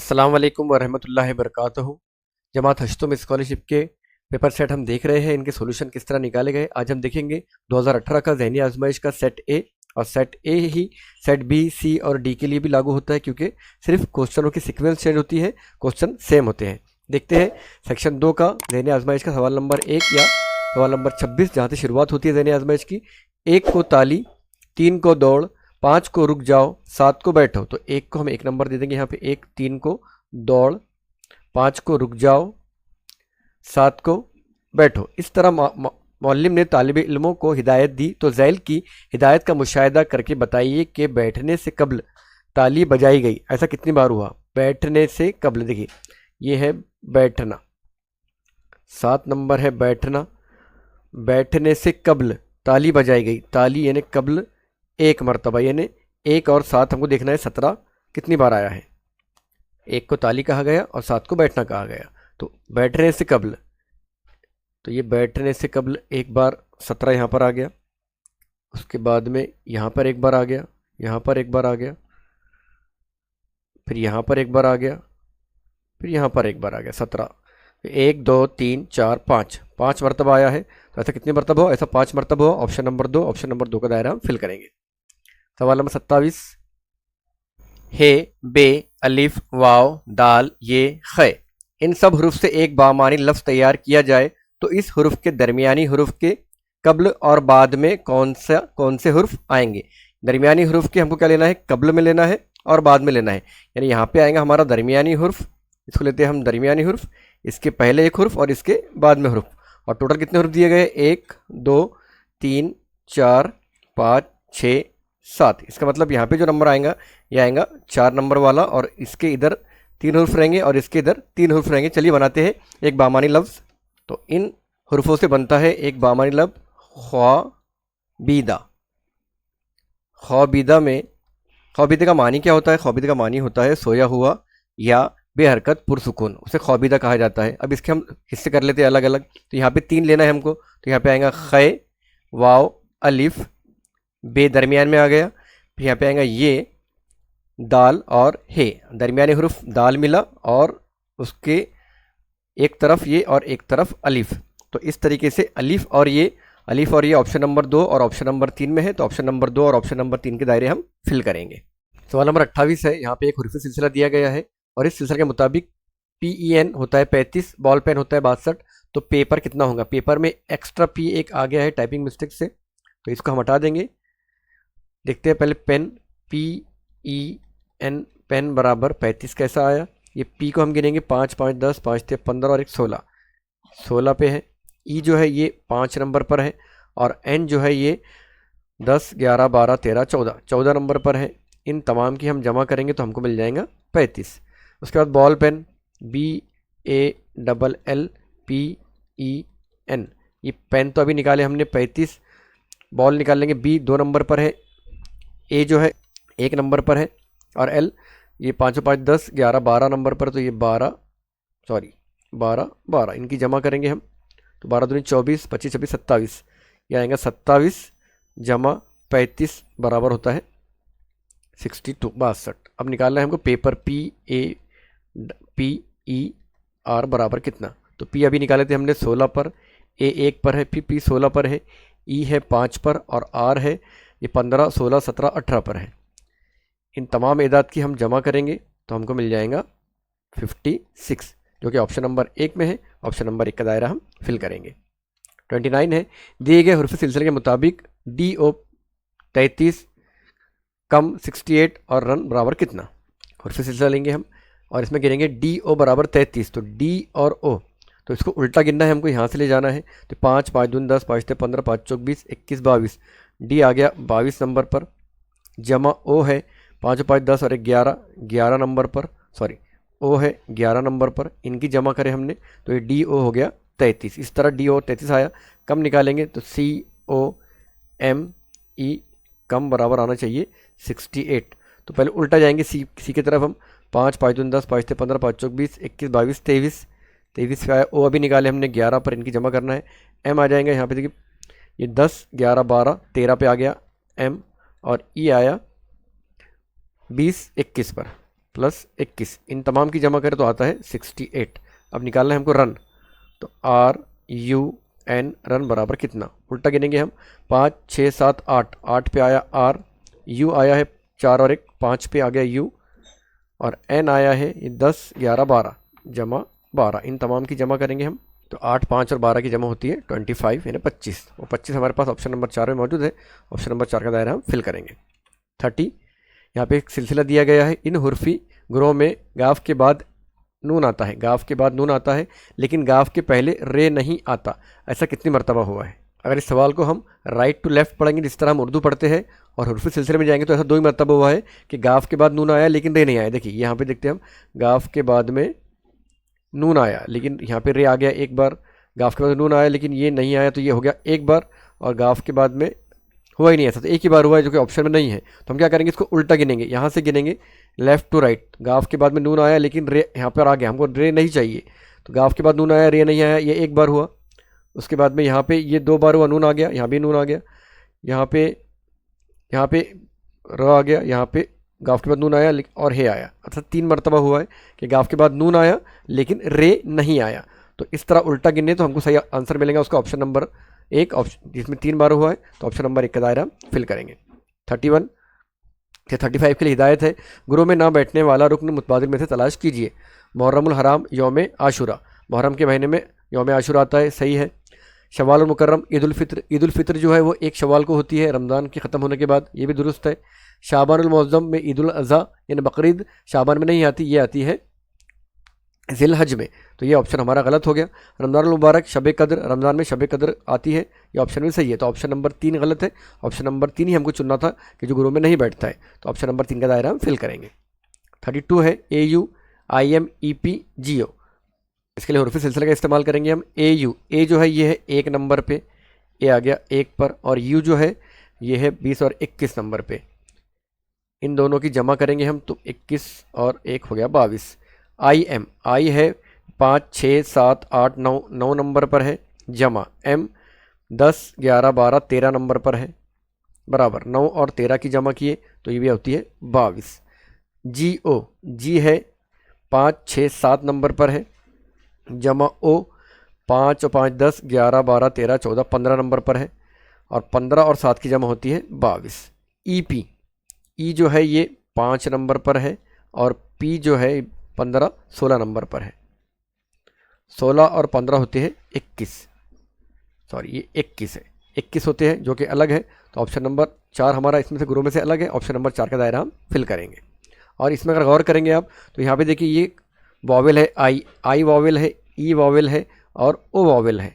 अस्सलाम वालेकुम वरहमतुल्लाहि वबरकातुहू। जमात हश्तुम स्कॉलरशिप के पेपर सेट हम देख रहे हैं, इनके सॉल्यूशन किस तरह निकाले गए। आज हम देखेंगे 2018 का ज़हनी आजमाइश का सेट ए, और सेट ए ही सेट बी, सी और डी के लिए भी लागू होता है, क्योंकि सिर्फ क्वेश्चनों की सीक्वेंस चेंज होती है, क्वेश्चन सेम होते हैं। देखते हैं सेक्शन 2 का ज़हनी आजमाइश का सवाल नंबर 1 या सवाल नंबर 26, जहाँ से शुरुआत होती है ज़हनी आजमाइश की। 1 को ताली, 3 को दौड़, 5 को रुक जाओ, 7 को बैठो। तो 1 को हम 1 नंबर दे देंगे यहाँ पे, 1, 3 को दौड़, 5 को रुक जाओ, 7 को बैठो। इस तरह मौल्लिम ने तालिब इल्मों को हिदायत दी, तो ज़ैल की हिदायत का मुशाहिदा करके बताइए कि बैठने से कब्ल ताली बजाई गई। ऐसा कितनी बार हुआ? बैठने से कब्ल, देखिए ये है बैठना, 7 नंबर है बैठना। बैठने से कब्ल ताली बजाई गई, ताली यानी कब्ल 1 मरतबा, यानी 1 और 7 हमको देखना है 17 कितनी बार आया है। 1 को ताली कहा गया और 7 को बैठना कहा गया। तो बैठने से कब्ल, तो ये बैठने से कब्ल एक बार 17 यहाँ पर आ गया, उसके बाद में यहाँ पर एक बार आ गया, यहाँ पर एक बार आ गया, फिर यहाँ पर एक बार आ गया, फिर यहाँ पर एक बार आ गया 17। 1 2 3 4 5, 5 मरतबा आया है। तो ऐसा कितने मरतबा हो? ऐसा 5 मरतबा हो। ऑप्शन नंबर 2, ऑप्शन नंबर 2 का दायरा हम फिल करेंगे। सवाल नंबर 27, हे, बे, अलिफ, वाव, दाल, ये, खे, इन सब हरूफ से एक बामानी लफ्ज़ तैयार किया जाए तो इस हरूफ के दरमियानी हरूफ के कब्ल और बाद में कौन से हरूफ आएंगे? दरमियानी हरूफ के हमको क्या लेना है? कब्ल में लेना है और बाद में लेना है। यानी यहाँ पे आएगा हमारा दरमियानी हरूफ, इसको लेते हैं हम दरमियानी हरूफ, इसके पहले एक हरूफ और इसके बाद में हरूफ। और टोटल कितने हरूफ दिए गए? 1 2 3 4 5 6 7। इसका मतलब यहाँ पे जो नंबर आएगा ये आएगा 4 नंबर वाला, और इसके इधर 3 हरूफ रहेंगे और इसके इधर 3 हरूफ रहेंगे। चलिए बनाते हैं एक बामानी लफ्ज़। तो इन हरूफों से बनता है एक बामानी लफ्ज़ ख्वाबीदा। ख्वाबीदा में ख्वाबीदा का मानी क्या होता है? ख्वाबीदा का मानी होता है सोया हुआ या बेहरकत पुरसुकून, उसे ख्वाबीदा कहा जाता है। अब इसके हम हिस्से कर लेते हैं अलग अलग। तो यहाँ पे 3 लेना है हमको, तो यहाँ पे आएगा खे, वाव, अलिफ, बे दरमियान में आ गया, फिर यहाँ पे आएगा ये, दाल और हे, दरमियानी हरूफ दाल मिला और उसके एक तरफ ये और एक तरफ अलिफ। तो इस तरीके से अलिफ और ये ऑप्शन नंबर 2 और ऑप्शन नंबर 3 में है, तो ऑप्शन नंबर 2 और ऑप्शन नंबर 3 के दायरे हम फिल करेंगे। सवाल नंबर 28 है, यहाँ पे एक हुर्फ़ी सिलसिला दिया गया है और इस सिलसिले के मुताबिक PEN होता है 35, बॉल पेन होता है 62, तो पेपर कितना होगा? पेपर में एक्स्ट्रा P एक आ गया है टाइपिंग मिस्टेक से, तो इसको हम हटा देंगे। देखते हैं पहले पेन, PEN, पेन बराबर 35 कैसा आया? ये P को हम गिनेंगे 5 5 10, 5 3 15 और 1 16, 16 पे है। E जो है ये 5 नंबर पर है, और N जो है ये 10 11 12 13 14, 14 नंबर पर है। इन तमाम की हम जमा करेंगे तो हमको मिल जाएगा 35। उसके बाद बॉल पेन, BALLPEN, ये पेन तो अभी निकाले हमने 35, बॉल निकाल लेंगे। B 2 नंबर पर है, A जो है 1 नंबर पर है, और L ये 5 5 10 11 12 नंबर पर, तो ये 12 12, इनकी जमा करेंगे हम, तो 12 दूनी 24, 25 26 27, ये आएगा 27 जमा 35 बराबर होता है 62, 62। अब निकालना है हमको पेपर PER बराबर कितना? तो P अभी निकाले थे हमने 16 पर, A 1 पर है, फिर P 16 पर है, E है 5 पर, और R है ये 15 16 17 18 पर है। इन तमाम एदाद की हम जमा करेंगे तो हमको मिल जाएगा 56, जो कि ऑप्शन नंबर 1 में है। ऑप्शन नंबर 1 का दायरा हम फिल करेंगे। 29 है, दिए गए हुर्फ़ी सिलसिले के मुताबिक DO 33 कम 68 और रन बराबर कितना? हुर्फ़ी सिलसिला लेंगे हम और इसमें गिनेंगे DO बराबर 33, तो D और O, तो इसको उल्टा गिनना है हमको, यहाँ से ले जाना है। तो 5 5 दूनी 10, 5 3 15, 5 4 20, 21 22, D आ गया 22 नंबर पर, जमा O है 5 5 10 और 11 11 नंबर पर, सॉरी O है 11 नंबर पर, इनकी जमा करें हमने तो ये DO हो गया 33। इस तरह DO 33 आया। कम निकालेंगे तो COME कम बराबर आना चाहिए 68। तो पहले उल्टा जाएंगे सी की तरफ हम, 5 5 दूनी 10, 5 3 15, 5 4 20, 21 22 23, 23 पे आया। O अभी निकाले हमने 11 पर, इनकी जमा करना है। M आ जाएंगे यहाँ पे, देखिए ये 10 11 12 13 पे आ गया M, और E आया 20 21 पर। प्लस 21, इन तमाम की जमा करें तो आता है 68। अब निकालना है हमको रन, तो RUN रन बराबर कितना, उल्टा गिनेंगे हम, 5 6 7 8, 8 पे आया R, U आया है 4 और 1, 5 पे आ गया U, और N आया है ये 10 11 12 जमा 12, इन तमाम की जमा करेंगे हम, तो 8 5 और 12 की जमा होती है 25 यानी 25, और 25 हमारे पास ऑप्शन नंबर 4 में मौजूद है। ऑप्शन नंबर 4 का दायरा हम फिल करेंगे। 30, यहाँ पे एक सिलसिला दिया गया है, इन हुर्फी ग्रोह में गाफ के बाद नून आता है, गाफ के बाद नून आता है लेकिन गाफ के पहले रे नहीं आता, ऐसा कितनी मरतबा हुआ है। अगर इस सवाल को हम राइट टू लेफ्ट पढ़ेंगे जिस तरह हम उर्दू पढ़ते हैं और हुर्फी सिलसिले में जाएंगे तो ऐसा 2 ही मरतबा हुआ है कि गाफ के बाद नून आया लेकिन रे नहीं आया। देखिए यहाँ पे देखते हैं हम, गाफ के बाद में नून आया लेकिन यहाँ पे रे आ गया एक बार, गाफ के बाद नून आया लेकिन ये नहीं आया तो ये हो गया एक बार, और गाफ के बाद में हुआ ही नहीं ऐसा, तो एक ही बार हुआ है जो कि ऑप्शन में नहीं है। तो हम क्या करेंगे, इसको उल्टा गिनेंगे, यहाँ से गिनेंगे लेफ्ट टू राइट। गाफ के बाद में नून आया लेकिन रे यहाँ पर आ गया, हमको रे नहीं चाहिए, तो गाफ के बाद नून आया रे नहीं आया, ये एक बार हुआ। उसके बाद में यहाँ पे ये 2 बार हुआ, नून आ गया, यहाँ भी नून आ गया, यहाँ पे र आ गया, यहाँ पे गाफ के बाद नून आया और हे आया, अर्थात 3 मरतबा हुआ है कि गाफ के बाद नून आया लेकिन रे नहीं आया। तो इस तरह उल्टा गिनने तो हमको सही आंसर मिलेगा उसका ऑप्शन नंबर 1, ऑप्शन जिसमें 3 बार हुआ है, तो ऑप्शन नंबर 1 का दायरा फिल करेंगे। 31 से 35 के लिए हिदायत है, गुरु में ना बैठने वाला रुकन मुतबादिल में से तलाश कीजिए। मुहर्रमुल हराम यौम आशुरा, मुहर्रम के महीने में यौम आशुरा आता है, सही है। शवाल मुकर्रम ईद उल फित्र जो है वो 1 शवाल को होती है रमज़ान के ख़त्म होने के बाद, ये भी दुरुस्त है। शाबानुल मुअज़्ज़म में ईद उल अज़हा यानी बकरीद शाबान में नहीं आती, ये आती है ज़िल हज में, तो ये ऑप्शन हमारा गलत हो गया। रमज़ान मुबारक शब कद्र, रमज़ान में शब कद्र आती है, ये ऑप्शन भी सही है, तो ऑप्शन नंबर 3 गलत है। ऑप्शन नंबर 3 ही हमको चुनना था कि जो गुरु में नहीं बैठता है, तो ऑप्शन नंबर 3 का दायरा हम फिल करेंगे। 32 है AUIMEPGO, इसके लिए हुर्फ़ी सिलसिले का इस्तेमाल करेंगे हम। AU, ए जो है ये है 1 नंबर पे, ए आ गया 1 पर, और U जो है ये है 20 और 21 नंबर पे, इन दोनों की जमा करेंगे हम तो 21 और 1 हो गया 22। IM, आई है 5 6 7 8 9, 9 नंबर पर है, जमा M 10 11 12 13 नंबर पर है, बराबर 9 और 13 की जमा किए तो ये भी होती है 22। GO, जी है 5 6 7 नंबर पर है, जमा O 5 और 5 10 11 12 13 14 15 नंबर पर है, और 15 और 7 की जमा होती है 22। EP, ई जो है ये 5 नंबर पर है, और P जो है 15 16 नंबर पर है, 16 और 15 होते हैं 21, सॉरी ये 21 है, 21 होते हैं जो कि अलग है, तो ऑप्शन नंबर 4 हमारा इसमें से गुरु में से अलग है, ऑप्शन नंबर 4 का दायरा हम फिल करेंगे। और इसमें अगर गौर करेंगे आप तो यहाँ पे देखिए ये वॉवेल है, आई वॉवेल है, ई वॉवेल है और ओ वॉवेल है।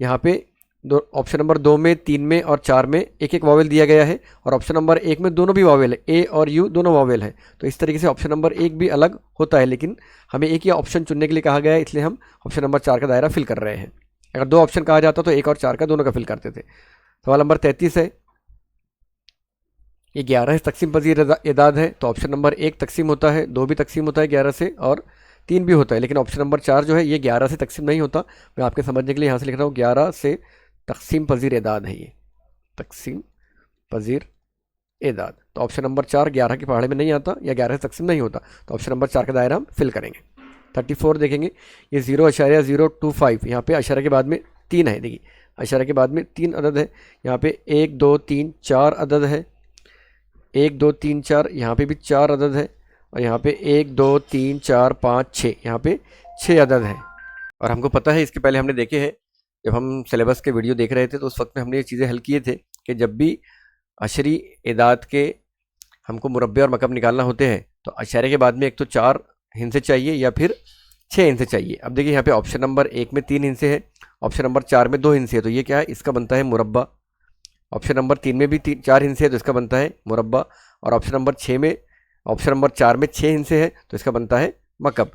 यहाँ पे ऑप्शन नंबर 2 में 3 में और 4 में एक एक वॉवेल दिया गया है, और ऑप्शन नंबर 1 में दोनों भी वॉवेल है, ए और यू दोनों वॉवेल है, तो इस तरीके से ऑप्शन नंबर 1 भी अलग होता है, लेकिन हमें एक ही ऑप्शन चुनने के लिए कहा गया है, इसलिए हम ऑप्शन नंबर 4 का दायरा फिल कर रहे हैं। अगर 2 ऑप्शन कहा जाता तो 1 और 4 का दोनों का फिल करते थे। सवाल नंबर 33 है, ये 11 से तकसीम पजीर एदाद है, तो ऑप्शन नंबर 1 तकसीम होता है, 2 भी तकसीम होता है 11 से, और 3 भी होता है, लेकिन ऑप्शन नंबर 4 जो है ये 11 से तकसीम नहीं होता। मैं आपके समझने के लिए यहाँ से लिख रहा हूँ 11 से तकसीम पजीर एदाद है, ये तकसीम पजीर एदाद, तो ऑप्शन नंबर 4 11 के पहाड़े में नहीं आता या 11 से तकसीम नहीं होता, तो ऑप्शन नंबर 4 का दायरा हम फिल करेंगे। 34 देखेंगे, ये 0.025, यहाँ पे अशरा के बाद में 3 है, देखिए अशरा के बाद में 3 अदद है, यहाँ पे 1 2 3 4 अदद है, 1 2 3 4, यहाँ पे भी 4 अदद है, और यहाँ पे 1 2 3 4 5 6, यहाँ पे 6 अदद है। और हमको पता है, इसके पहले हमने देखे हैं, जब हम सिलेबस के वीडियो देख रहे थे तो उस वक्त में हमने ये चीज़ें हल किए थे कि जब भी अशरी एदाद के हमको मुरब्बे और मकब निकालना होते हैं तो अशरे के बाद में एक तो 4 हिंसे चाहिए या फिर 6 हिंसे चाहिए। अब देखिए यहाँ पे ऑप्शन नंबर 1 में 3 हिंसे है, ऑप्शन नंबर 4 में 2 हिंसे है, तो ये क्या है, इसका बनता है मुरब्बा। ऑप्शन नंबर 3 में भी 4 हिंसे है तो इसका बनता है मुरब्बा, और ऑप्शन नंबर 4 में 6 हिंसे है तो इसका बनता है मकब।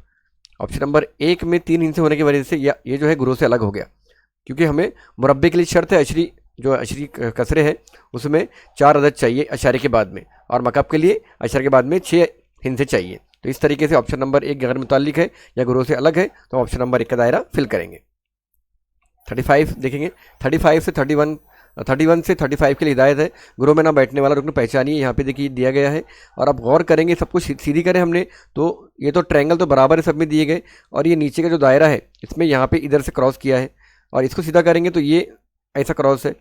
ऑप्शन नंबर 1 में 3 हिंसे होने की वजह से ये जो है गुरु से अलग हो गया, क्योंकि हमें मुरब्बे के लिए शर्त है अशरी जो अशरी कसरे है उसमें 4 अदद चाहिए अशारे के बाद में, और मकब के लिए अशरे के बाद में 6 हिंसे चाहिए। तो इस तरीके से ऑप्शन नंबर 1 गैर मुताल्लिक है या गुरु से अलग है, तो ऑप्शन नंबर 1 का दायरा फिल करेंगे। 35 देखेंगे, 35 से 31 31 से 35 के लिए हिदायत है। ग्रुप में ना बैठने वाला रुकन पहचानिए, यहाँ पे देखिए दिया गया है। और अब गौर करेंगे, सब कुछ सीधी करें हमने तो ये तो ट्रायंगल तो बराबर है, सब में दिए गए। और ये नीचे का जो दायरा है इसमें यहाँ पे इधर से क्रॉस किया है, और इसको सीधा करेंगे तो ये ऐसा क्रॉस है।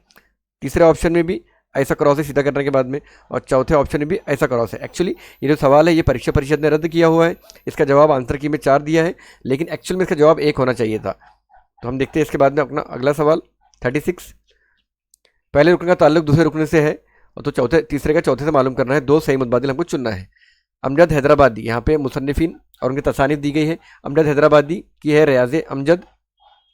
तीसरे ऑप्शन में भी ऐसा क्रॉस है सीधा करने के बाद में, और चौथे ऑप्शन में भी ऐसा क्रॉस है। एक्चुअली ये जो सवाल है ये परीक्षा परिषद ने रद्द किया हुआ है। इसका जवाब आंसर की में 4 दिया है, लेकिन एक्चुअल में इसका जवाब 1 होना चाहिए था। तो हम देखते हैं इसके बाद में अपना अगला सवाल 36। पहले रुकन का ताल्लुक दूसरे रुकने से है, और तो तीसरे का चौथे से मालूम करना है। 2 सही मुतबादिल हमको चुनना है। अमजद हैदराबादी, यहाँ पे मुसन्निफिन और उनकी तसानीफ दी गई है। अमजद हैदराबादी की है रियाज़ अमजद,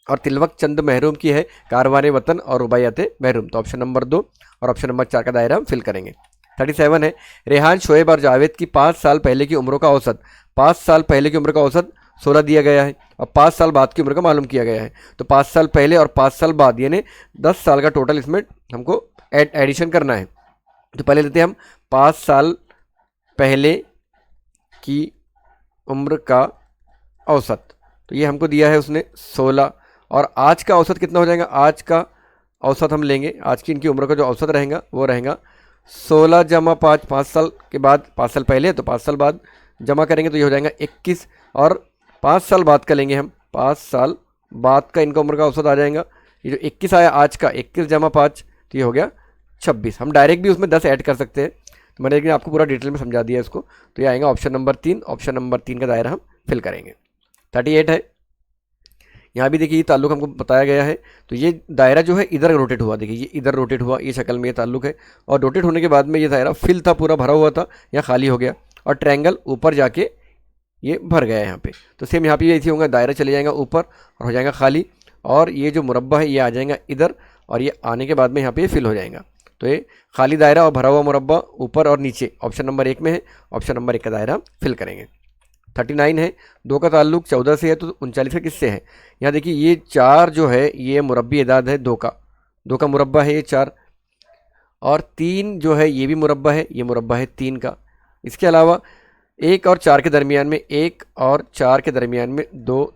और तिलवक चंद महरूम की है कारवान वतन और रुबायत महरूम। तो ऑप्शन नंबर 2 और ऑप्शन नंबर 4 का दायरा हम फिल करेंगे। 37 है रेहान, शोएब और जावेद की 5 साल पहले की उम्रों का औसत। 5 साल पहले की उम्र का औसत 16 दिया गया है, और 5 साल बाद की उम्र का मालूम किया गया है। तो 5 साल पहले और 5 साल बाद यानी 10 साल का टोटल इसमें हमको एडिशन करना है। तो पहले लेते हैं हम 5 साल पहले की उम्र का औसत, तो ये हमको दिया है उसने 16, और आज का औसत कितना हो जाएगा? आज का औसत हम लेंगे, आज की इनकी उम्र का जो औसत रहेगा वो रहेगा 16 जमा 5, 5 साल के बाद, 5 साल पहले तो 5 साल बाद जमा करेंगे तो ये हो जाएगा 21, और 5 साल बाद का लेंगे हम, 5 साल बाद का इनका उम्र का औसत आ जाएगा। ये जो 21 आया आज का, 21 जमा 5 तो ये हो गया 26। हम डायरेक्ट भी उसमें 10 ऐड कर सकते हैं, तो मैंने लेकिन आपको पूरा डिटेल में समझा दिया इसको। तो ये आएगा ऑप्शन नंबर 3, ऑप्शन नंबर 3 का दायरा हम फिल करेंगे। 38 है, यहाँ भी देखिए ये ताल्लुक हमको बताया गया है। तो ये दायरा जो है इधर रोटेट हुआ, देखिए ये इधर रोटेट हुआ, ये शक्ल में ये ताल्लुक है। और रोटेट होने के बाद में ये दायरा फिल था, पूरा भरा हुआ था, यहाँ खाली हो गया, और ट्रायंगल ऊपर जाके ये भर गया है यहाँ पे। तो सेम यहाँ पे ये ऐसे होगा, दायरा चले जाएगा ऊपर और हो जाएगा खाली, और ये जो मुरब्बा है ये आ जाएगा इधर, और ये आने के बाद में यहाँ पे फिल हो जाएगा। तो ये खाली दायरा और भरा हुआ मुरब्बा ऊपर और नीचे ऑप्शन नंबर 1 में है। ऑप्शन नंबर 1 का दायरा फिल करेंगे। 39 है, 2 का ताल्लुक 14 से है, तो 39 का किससे है? यहाँ देखिए ये 4 जो है ये मुरब्बी इदाद है 2 का मुरब्बा है ये 4, और 3 जो है ये भी मुरब्बा है, ये मुरब्बा है 3 का। इसके अलावा 1 और 4 के दरमियान में, 1 और 4 के दरमियान में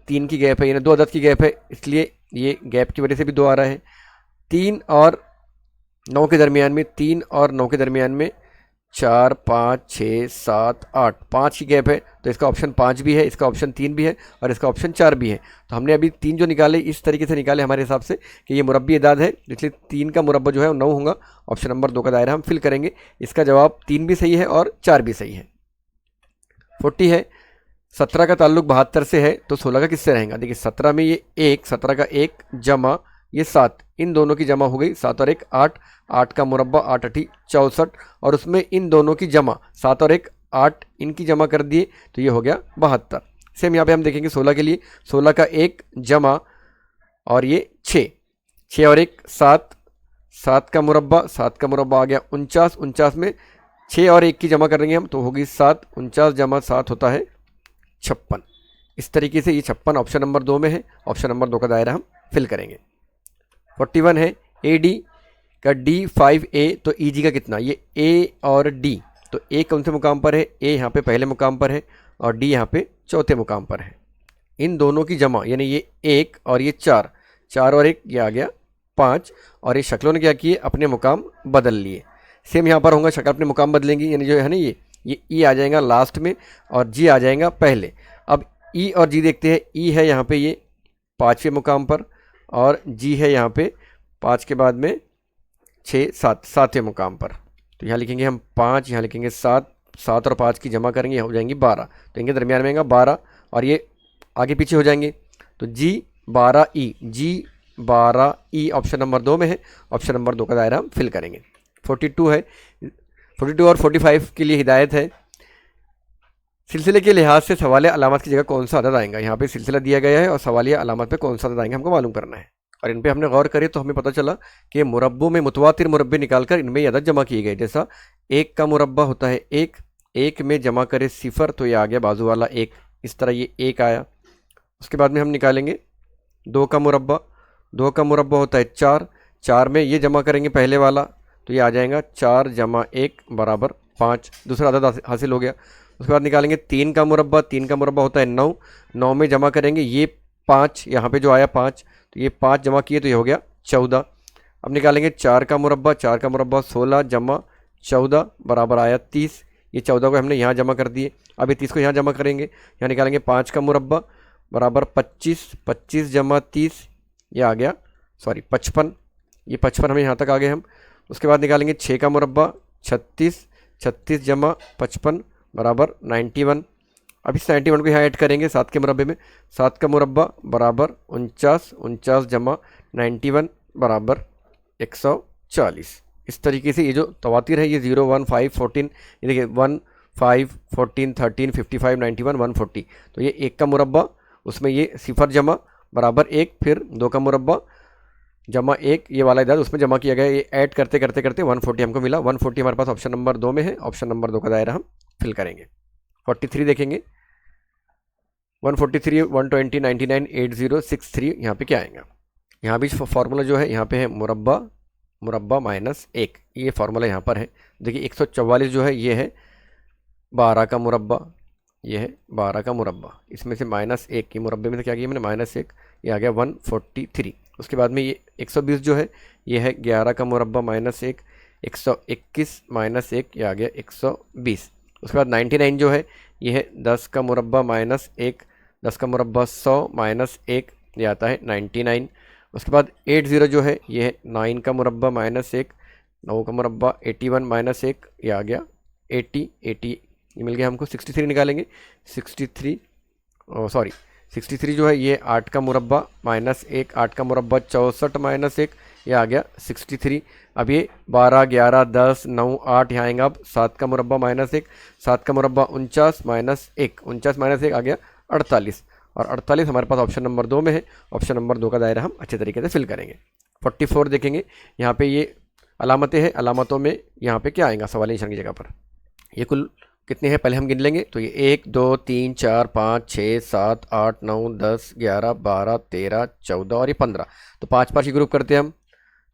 3 की गैप है, यानी 2 अदद की गैप है, इसलिए ये गैप की वजह से भी 2 आ रहा है। 3 और 9 के दरमियान में, 3 और 9 के दरमियान में 4, 5, 6, 7, 8, 5 की गैप है, तो इसका ऑप्शन 5 भी है, इसका ऑप्शन 3 भी है, और इसका ऑप्शन 4 भी है। तो हमने अभी 3 जो निकाले इस तरीके से निकाले हमारे हिसाब से कि ये मुरब्बी इदाद है, इसलिए 3 का मुरब्बा जो है वो 9 होगा। ऑप्शन नंबर 2 का दायरा हम फिल करेंगे। इसका जवाब 3 भी सही है और 4 भी सही है। 40 है, 17 का ताल्लुक 72 से है, तो 16 का किससे रहेगा? देखिए 17 में ये 1, 17 का 1 जमा ये 7, इन दोनों की जमा हो गई, 7 और 1 8, 8 का मुरब्बा 8 8 64, और उसमें इन दोनों की जमा 7 और 1 8, इनकी जमा कर दिए तो ये हो गया 72। सेम यहाँ पे हम देखेंगे 16 के लिए, 16 का 1 जमा और ये 6, 6 और 1 7, 7 का मुरब्बा आ गया 49, 49 में 6 और 1 की जमा करेंगे हम तो होगी 7, 49 जमा 7 होता है 56। इस तरीके से ये 56 ऑप्शन नंबर 2 में है। ऑप्शन नंबर 2 का दायरा हम फिल करेंगे। 41 है, AD का D5A, तो EG का कितना? ये A और D, तो A कौन से मुकाम पर है? A यहाँ पे पहले मुकाम पर है, और D यहाँ पे चौथे मुकाम पर है। इन दोनों की जमा यानी ये 1 और ये 4, 4 और 1 ये आ गया 5, और ये शक्लों ने क्या किए? अपने मुकाम बदल लिए। सेम यहाँ पर होगा, शक्ल अपने मुकाम बदलेंगी, यानी जो है ना ये E आ जाएगा लास्ट में और G आ जाएगा पहले। अब E और G देखते हैं। E है यहाँ पे ये 5वें मुकाम पर, और G है यहाँ पे 5 के बाद में 6 7, 7वें मुकाम पर। तो यहाँ लिखेंगे हम 5, यहाँ लिखेंगे 7, 7 और 5 की जमा करेंगे हो जाएंगी 12, तो इनके दरमियान में आएगा 12, और ये आगे पीछे हो जाएंगे। तो G12E ऑप्शन नंबर 2 में है। ऑप्शन नंबर 2 का दायरा हम फिल करेंगे। 42 है, 42 और 45 के लिए हिदायत है। सिलसिले के लिहाज से सवालिया अलामत की जगह कौन सा अदद आएगा? यहाँ पे सिलसिला दिया गया है और सवालिया अलामत पे कौन सा अदद आएंगे हमको मालूम करना है, और इन पे हमने गौर करें तो हमें पता चला कि मुरब्बों में मुतवातिर मुरब्बे निकालकर इनमें ये अदद जमा किए गए। जैसा 1 का मुरब्बा होता है 1 में जमा करे 0, तो ये आ गया बाजू वाला 1, इस तरह ये 1 आया। उसके बाद में हम निकालेंगे 2 का मुरब्बा, 2 का मुरब्बा होता है 4 में ये जमा करेंगे पहले वाला, तो ये आ जाएगा 4 जमा 1 बराबर 5, दूसरा अदद हासिल हो गया। उसके बाद निकालेंगे 3 का मुरब्बा, 3 का मुरब्बा होता है 9 में जमा करेंगे ये 5, यहाँ पे जो आया 5, तो ये 5 जमा किए तो ये हो गया 14। अब निकालेंगे 4 का मुरब्बा, 4 का मुरब्बा 16 जमा 14 बराबर आया 30। ये 14 को हमने यहाँ जमा कर दिए, अब ये 30 को यहाँ जमा करेंगे, यहाँ निकालेंगे 5 का मुरब्बा बराबर 25, 25 जमा 30 ये आ गया 55, ये 55 हमें यहाँ तक आ गए हम। उसके बाद निकालेंगे 6 का मुरब्बा 36, 36 जमा 55 बराबर 91। अब इस 91 को यहाँ ऐड करेंगे 7 के मुरब्बे में, 7 का मुरब्बा बराबर 49, 49 जमा 91 बराबर 140। इस तरीके से ये जो तवातीर है ये 0, 1, 5, 14, ये देखिए 1, 5, 14, 13, 55, 91, 140। तो ये 1 का मुरब्बा, उसमें ये सिफर जमा बराबर 1, फिर 2 का मुरब्बा जमा 1 ये वाला इधर उसमें जमा किया गया, ये ऐड करते करते करते 140 हमको मिला। 140 हमारे पास ऑप्शन नंबर 2 में है, ऑप्शन नंबर 2 का दायरा हम फिल करेंगे। 43 देखेंगे, 143, 120, 99, 80, 63 यहाँ पे क्या आएगा। यहाँ भी फार्मूला जो है यहाँ पे है मुरब्बा, मुरब्बा माइनस 1, ये फार्मूला यहाँ पर है। देखिए 144 जो है ये है 12 का मुरब्बा, ये है 12 का मुरब्बा, इसमें से -1 की मुरब्बे में से क्या किया मैंने -1, ये आ गया 143। उसके बाद में ये 120 जो है ये है 11 का मुरब्बा -1, 121 -1 ये आ गया 120। उसके बाद 99 जो है ये है 10 का मुरब्बा -1, 10 का मुरब्बा 100 -1 ये आता है 99। उसके बाद 80 जो है ये है 9 का मुरब्बा -1, 9 का मुरब्बा 81 -1 ये आ गया 80, ये मिल गया हमको। 63 निकालेंगे, 63 जो है ये 8 का मुरब्बा -1, 8 का मुरब्बा 64 -1 ये आ गया 63। अब ये 12, 11, 10, 9, 8 यहाँ आएंगे। अब 7 का मुरब्बा -1, 7 का मुरब्बा 49 -1, 49 -1 आ गया 48, और 48 हमारे पास ऑप्शन नंबर 2 में है। ऑप्शन नंबर 2 का दायरा हम अच्छे तरीके से फिल करेंगे। 44 देखेंगे, यहाँ पे ये अलामतें हैं, अलामतों में यहाँ पे क्या आएगा सवाल निशान की जगह पर। ये कुल कितने हैं पहले हम गिन लेंगे, तो ये 1, 2, 3, 4, 5, 6, 7, 8, 9, 10, 11, 12, 13, 14 और ये 15। तो 5 की ग्रुप करते हैं हम,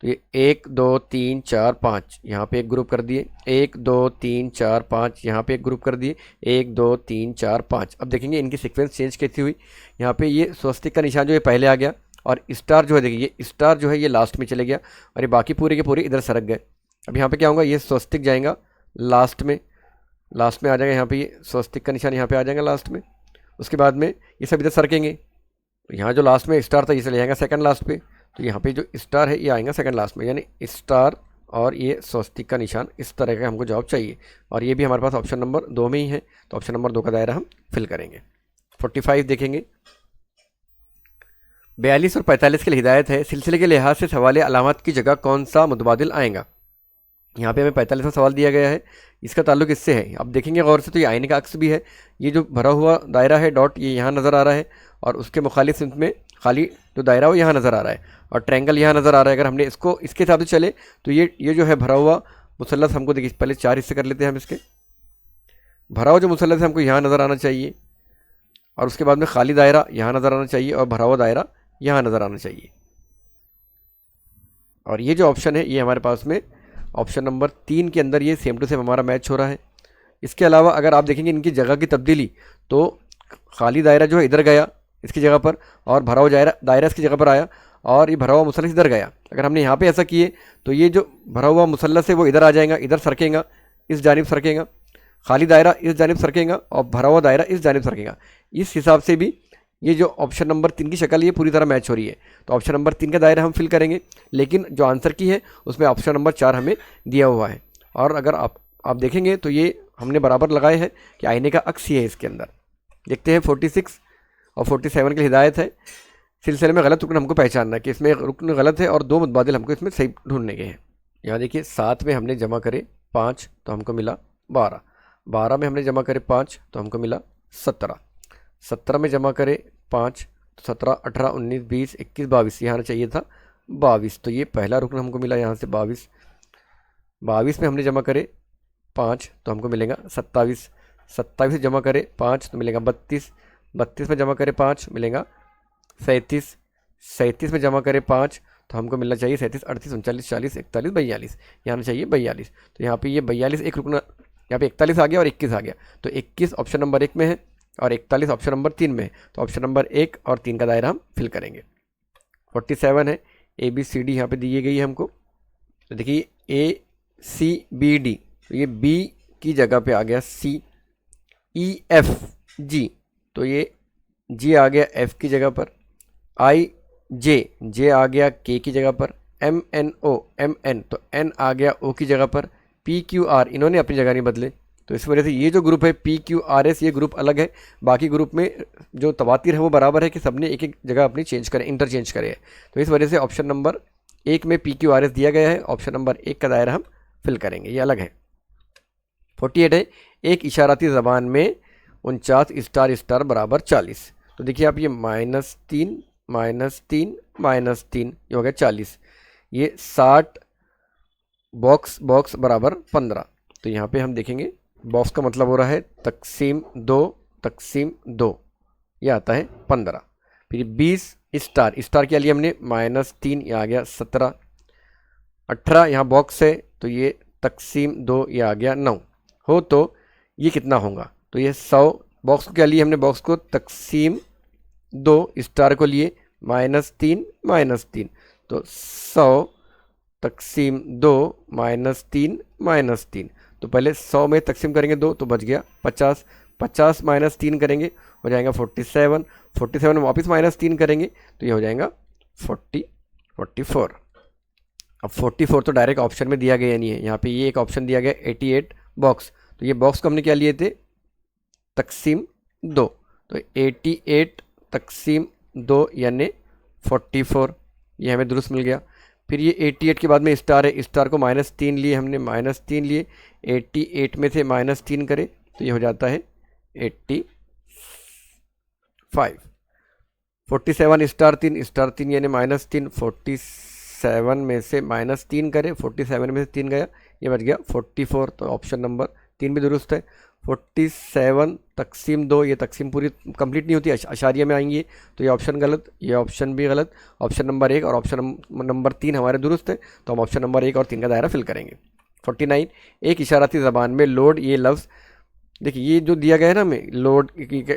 तो ये 1, 2, 3, 4, 5 यहाँ पे एक ग्रुप कर दिए, 1, 2, 3, 4, 5 यहाँ पे एक ग्रुप कर दिए, 1, 2, 3, 4, 5। अब देखेंगे इनकी सीक्वेंस चेंज कैसी हुई। यहाँ पे ये स्वस्तिक का निशान जो है पहले आ गया, और स्टार जो है देखिए ये स्टार जो है ये लास्ट में चले गया, और ये बाकी पूरे के पूरे इधर सरक गए। अब यहाँ पे क्या होगा, ये स्वस्तिक जाएगा लास्ट में आ जाएगा, यहाँ पे ये स्वस्तिक का निशान यहाँ पे आ जाएगा लास्ट में। उसके बाद में ये सब इधर सरकेंगे, तो यहाँ जो लास्ट में स्टार था ये चले जाएगा सेकंड लास्ट पे, तो यहाँ पे जो स्टार है ये आएगा सेकंड लास्ट में, यानी स्टार और ये स्वस्तिक का निशान, इस तरह का हमको जवाब चाहिए। और ये भी हमारे पास ऑप्शन नंबर 2 में ही है, तो ऑप्शन नंबर 2 का दायरा हम फिल करेंगे। 45 देखेंगे, 42 और 45 के लिए हिदायत है, सिलसिले के लिहाज से सवाल अलामत की जगह कौन सा मुतबादिल आएगा। यहाँ पे हमें 45वां सवाल दिया गया है, इसका ताल्लुक इससे है। अब देखेंगे गौर से, तो ये आईने का अक्स भी है, ये जो भरा हुआ दायरा है डॉट ये यहाँ नज़र आ रहा है, और उसके मुखालिफ सिमत में खाली जो दायरा वो यहाँ नज़र आ रहा है, और ट्रायंगल यहाँ नज़र आ रहा है। अगर हमने इसको इसके हिसाब से चले तो ये जो है भरा हुआ मुसल्लस हमको देखिए पहले 4 हिस्से कर लेते हैं हम इसके। भरा हुआ जो मुसल्लस है हमको यहाँ नज़र आना चाहिए, और उसके बाद में खाली दायरा यहाँ नज़र आना चाहिए, और भरा हुआ दायरा यहाँ नज़र आना चाहिए। और ये जो ऑप्शन है ये हमारे पास में ऑप्शन नंबर 3 के अंदर ये सेम टू सेम हमारा मैच हो रहा है। इसके अलावा अगर आप देखेंगे इनकी जगह की तब्दीली, तो खाली दायरा जो है इधर गया इसकी जगह पर, और भरा हुआ दायरा इसकी जगह पर आया, और ये भरा हुआ मुसल्लस इधर गया। अगर हमने यहाँ पे ऐसा किए तो ये जो भरा हुआ मुसल्लस है वो इधर आ जाएगा, इधर सरकेगा, इस जानिब सरकेगा, खाली दायरा इस जानिब सरकेगा, और भरा हुआ दायरा इस जानिब सरकेगा। इस हिसाब से भी ये जो ऑप्शन नंबर 3 की शक्ल ये पूरी तरह मैच हो रही है, तो ऑप्शन नंबर 3 का दायरा हम फिल करेंगे। लेकिन जो आंसर की है उसमें ऑप्शन नंबर 4 हमें दिया हुआ है, और अगर आप देखेंगे तो ये हमने बराबर लगाए हैं कि आईने का अक्स ही है इसके अंदर। देखते हैं 46 और 47 की हिदायत है, सिलसिले में गलत रुकन हमको पहचानना है कि इसमें रुकन गलत है और 2 मुतबादिल हमको इसमें सही ढूंढने के हैं। यहाँ देखिए 7 में हमने जमा करे 5 तो हमको मिला 12, 12 में हमने जमा करे 5 तो हमको मिला 17, 17 में जमा करे 5 तो 17, 18, 19, 20, 21, 22 यहाँ आना चाहिए था 22, तो ये पहला रुकन हमको मिला यहाँ से 22। 22 में हमने जमा करे 5 तो हमको मिलेगा 27, 27 में जमा करे 5 तो मिलेगा 32, 32 में जमा करे 5 मिलेगा 37, 37 में जमा करे 5 तो हमको मिलना चाहिए 37, 38, 39, 40, 41, 42 यहाँ आना चाहिए 42। तो यहाँ पे ये 42 एक रुकना, यहाँ पे 41 आ गया और 21 आ गया, तो 21 ऑप्शन नंबर 1 में है और 41 ऑप्शन नंबर 3 में है, तो ऑप्शन नंबर 1 और 3 का दायरा हम फिल करेंगे। 47 है, ABCD यहाँ पे दी गई है हमको। तो देखिए ACBD, तो ये B की जगह पे आ गया C। EFG, तो ये G आ गया F की जगह पर। J आ गया K की जगह पर। MN तो N आ गया O की जगह पर। PQR इन्होंने अपनी जगह नहीं बदले, तो इस वजह से ये जो ग्रुप है PQRS ये ग्रुप अलग है। बाकी ग्रुप में जो तवातीर है वो बराबर है कि सबने एक एक जगह अपनी चेंज करे, इंटरचेंज करे है। तो इस वजह से ऑप्शन नंबर 1 में PQRS दिया गया है, ऑप्शन नंबर 1 का दायरा हम फिल करेंगे, ये अलग है। 48 है, एक इशाराती ज़बान में 49 स्टार स्टार बराबर 40। तो देखिए आप ये -3 -3 -3 ये हो गया 40। ये 60 बॉक्स बॉक्स बराबर 15। तो यहाँ पे हम देखेंगे बॉक्स का मतलब हो रहा है तकसीम 2 ये आता है 15। फिर 20 स्टार स्टार क्या लिया हमने -3 ये आ गया 17। 18 यहाँ बॉक्स है तो ये तकसीम 2 ये आ गया 9 हो, तो ये कितना होगा, तो ये 100 बॉक्स को क्या लिए हमने, बॉक्स को तकसीम 2 स्टार को लिए -3 तो 100 तकसीम 2 -3 तो पहले 100 में तकसीम करेंगे 2 तो बच गया 50। 50 -3 करेंगे हो जाएगा 47। 47 में वापस -3 करेंगे तो ये हो जाएगा 44। अब 44 तो डायरेक्ट ऑप्शन में दिया गया नहीं है, यहाँ पे ये एक ऑप्शन दिया गया 88 बॉक्स। तो ये बॉक्स को हमने क्या लिए थे तकसीम 2, तो 88 तकसीम 2 यानी 44, ये हमें दुरुस्त मिल गया। फिर ये 88 के बाद में स्टार है, स्टार को -3 लिए हमने -3 लिए, 88 में से -3 करें तो ये हो जाता है 85। 47 स्टार 3 यानी -3, 47 में से -3 करें, 47 में से 3 गया ये बच गया 44। तो ऑप्शन नंबर 3 भी दुरुस्त है। 47 तकसीम 2 ये तकसीम पूरी कंप्लीट नहीं होती, अशारिया में आएंगी, तो ये ऑप्शन गलत, ये ऑप्शन भी गलत। ऑप्शन नंबर 1 और ऑप्शन नंबर 3 हमारे दुरुस्त है, तो हम ऑप्शन नंबर 1 और 3 का दायरा फिल करेंगे। 49 एक इशाराती ज़बान में लोड ये लफ्ज़, देखिए ये जो दिया गया है ना हमें लोड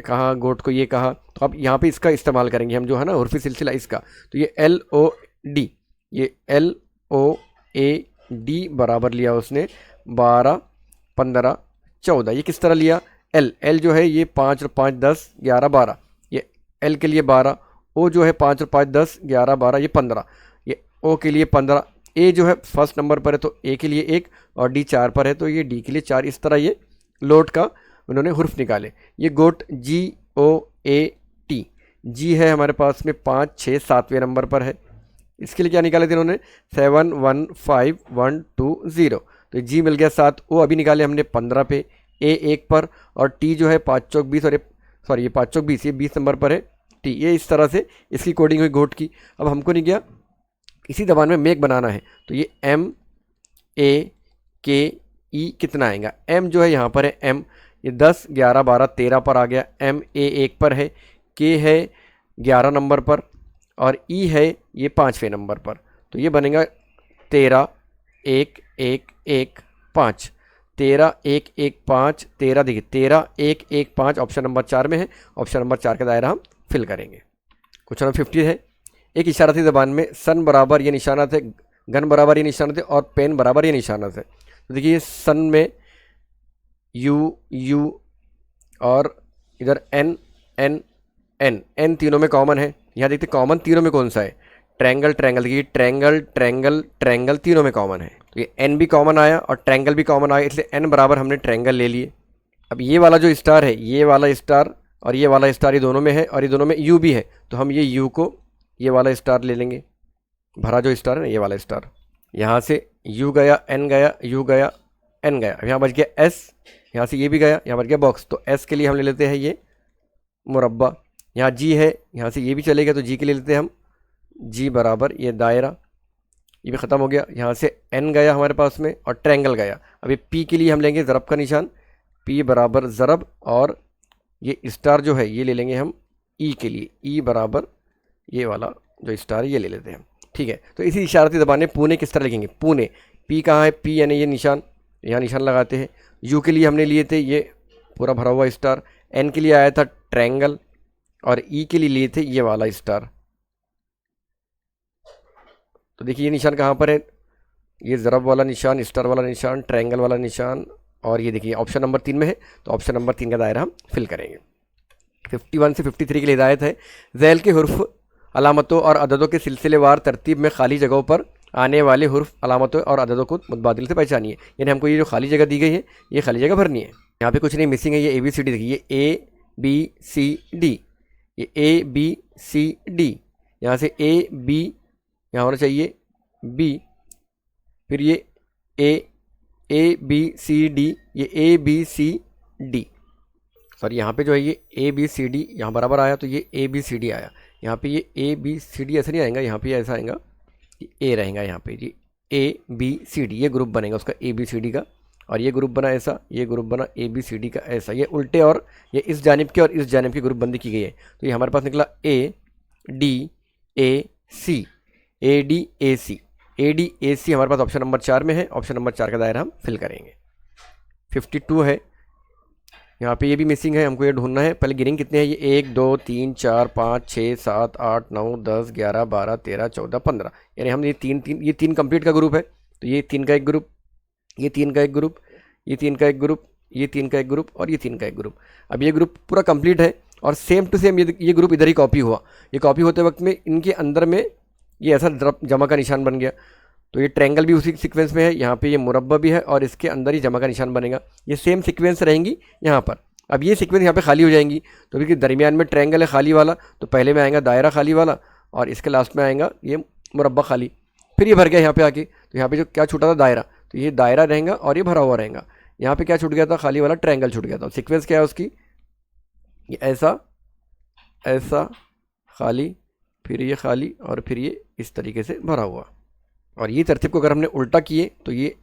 कहाँ, गोट को ये कहा, तो अब यहाँ पे इसका इस्तेमाल करेंगे हम जो है ना उर्फी सिलसिला इसका, तो ये LOD, ये LOAD बराबर लिया उसने 12 15 14। ये किस तरह लिया, L जो है ये 5 और 5 10 11 12, ये L के लिए 12, O जो है 5 और 5 10 11 12 ये 15, ये O के लिए 15, A जो है फर्स्ट नंबर पर है तो A के लिए 1 और D 4 पर है तो ये D के लिए 4। इस तरह ये लोट का उन्होंने हुर्फ निकाले। ये गोट GOAT, जी है हमारे पास में 5 6 7वें नंबर पर है, इसके लिए क्या निकाले थे इन्होंने 7 1 5 1 2 0, तो जी मिल गया 7। ओ अभी निकाले हमने 15 पे, A 1 पर और T जो है 5 चौक 20 और ये 5 चौक 20 ये 20 नंबर पर है T। ये इस तरह से इसकी कोडिंग हुई गोट की। अब हमको नहीं क्या इसी ज़बान में मेक बनाना है, तो ये MAKE कितना आएगा, M जो है यहाँ पर है M, ये 10 11 12 13 पर आ गया, MA 1 पर है, K है 11 नंबर पर और E है ये 5वें नंबर पर, तो ये बनेगा 13 1 1 1 5, 13 1 1 5 13, देखिए 13 1 1 5 ऑप्शन नंबर 4 में है, ऑप्शन नंबर 4 का दायरा हम फिल करेंगे। क्वेश्चन नंबर 50 है, एक इशारती ज़बान में सन बराबर ये निशानात है, गन बराबर ये निशानात है और पेन बराबर ये निशानात है। तो देखिए ये सन में U और इधर N तीनों में कॉमन है। यहाँ देखते कॉमन तीनों में कौन सा है, ट्रायंगल देखिए ट्रायंगल तीनों में कॉमन है, तो ये N भी कॉमन आया और ट्रायंगल भी कॉमन आया, इसलिए N बराबर हमने ट्रायंगल ले लिए। अब ये वाला जो स्टार है, ये वाला स्टार और ये वाला स्टार ये दोनों में है और ये दोनों में U भी है, तो हम ये U को ये वाला स्टार ले लेंगे, भरा जो स्टार है ना ये वाला स्टार, यहाँ से U गया N गया U गया N गया, अब यहाँ बच गया S, यहाँ से ये भी गया, यहाँ बच गया बॉक्स, तो S के लिए हम ले लेते हैं ये मुरब्बा। यहाँ G है, यहाँ से ये भी चलेगा तो G के लिए लेते हैं हम G बराबर ये दायरा, ये भी ख़त्म हो गया। यहाँ से N गया हमारे पास में और ट्रायंगल गया। अभी P के लिए हम लेंगे ज़रब का निशान, P बराबर ज़रब और ये स्टार जो है ये ले लेंगे हम E के लिए, E बराबर ये वाला जो स्टार ये ले लेते हैं, ठीक है। तो इसी इशारती ज़बान में पुणे किस तरह लिखेंगे, पुणे P कहाँ है, P यानी ये निशान, यहाँ निशान लगाते हैं। U के लिए हमने लिए थे ये पूरा भरा हुआ स्टार, N के लिए आया था ट्रायंगल और E के लिए लिए थे ये वाला स्टार, तो देखिए ये निशान कहाँ पर है, ये ज़रब वाला निशान, स्टार वाला निशान, ट्रायंगल वाला निशान, और ये देखिए ऑप्शन नंबर 3 में है, तो ऑप्शन नंबर 3 का दायरा हम फिल करेंगे। 51 से 53 के लिए हिदायत है, ज़ैल के हुर्फ अलामतों और अददों के सिलसिलेवार तरतीब में खाली जगहों पर आने वाले हुर्फ अलामतों और अददों को मुतबादिल से पहचानिए। यानी हमको ये जो खाली जगह दी गई है ये खाली जगह भरनी है। यहाँ पे कुछ नहीं मिसिंग है, ये ABCD देखिए, ये ABCD, ये ABCD, यहाँ से AB यहाँ होना चाहिए B, फिर ये ABCD, ये ABCD, सॉरी यहाँ पे जो है ये ABCD यहाँ बराबर आया, तो ये ABCD आया। यहाँ पे ये ABCD ऐसा नहीं आएगा, यहाँ पे ऐसा आएगा, ये A रहेगा यहाँ पे, ये ABCD, ये ग्रुप बनेगा उसका ABCD का, और ये ग्रुप बना ऐसा, ये ग्रुप बना ABCD का ऐसा, ये उल्टे और ये इस जानिब के और इस जानिब की ग्रुप बंदी की गई है। तो ये हमारे पास निकला ADAC, ADAC, ADAC हमारे पास ऑप्शन नंबर 4 में है। ऑप्शन नंबर 4 का दायरा हम फिल करेंगे। 52 है, यहाँ पे ये भी मिसिंग है, हमको ये ढूंढना है। पहले गिनिंग कितने हैं, ये 1 2 3 4 5 6 7 8 9 10 11 12 13 14 15, यानी हम ये तीन कंप्लीट का ग्रुप है। तो ये 3 का एक ग्रुप, ये 3 का एक ग्रुप, ये 3 का एक ग्रुप, ये 3 का एक ग्रुप, और ये 3 का एक ग्रुप। अब ये ग्रुप पूरा कंप्लीट है, और सेम टू सेम ये ग्रुप इधर ही कॉपी हुआ। ये कॉपी होते वक्त में इनके अंदर में ये ऐसा जमा का निशान बन गया। तो ये ट्रायंगल भी उसी सीक्वेंस में है, यहाँ पे ये मुरब्बा भी है, और इसके अंदर ही जमा का निशान बनेगा। ये सेम सीक्वेंस रहेंगी यहाँ पर। अब ये सीक्वेंस यहाँ पे खाली हो जाएंगी, तो क्योंकि दरमियान में ट्रायंगल है खाली वाला, तो पहले में आएगा दायरा खाली वाला, और इसके लास्ट में आएगा ये मुरब्बा खाली, फिर ये भर गया यहाँ पे आके। तो यहाँ पे जो क्या छूटा था दायरा, तो ये दायरा रहेगा और ये भरा हुआ रहेगा। यहाँ पे क्या छूट गया था, खाली वाला ट्रायंगल छूट गया था। सीक्वेंस क्या है उसकी, ये ऐसा ऐसा खाली, फिर ये खाली, और फिर ये इस तरीके से भरा हुआ। और ये तरतीब को अगर हमने उल्टा किए तो ये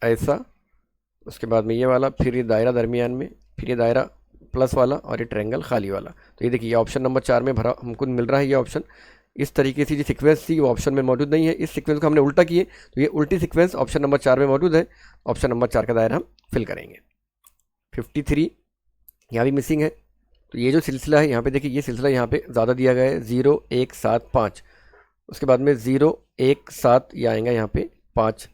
ऐसा, उसके बाद में ये वाला, फिर ये दायरा दरमियान में, फिर ये दायरा प्लस वाला, और ये ट्रायंगल खाली वाला। तो ये देखिए, ये ऑप्शन नंबर 4 में भरा हमको मिल रहा है। ये ऑप्शन इस तरीके से जो सीक्वेंस थी वो ऑप्शन में मौजूद नहीं है। इस सीक्वेंस को हमने उल्टा किए, तो ये उल्टी सीक्वेंस ऑप्शन नंबर 4 में मौजूद है। ऑप्शन नंबर 4 का दायरा हम फिल करेंगे। 53 यहाँ भी मिसिंग है। तो ये जो सिलसिला है यहाँ पे देखिए, ये सिलसिला यहाँ पे ज़्यादा दिया गया है, 0 1 7 5, उसके बाद में 0 1 7 ये आएगा यहाँ पे 5,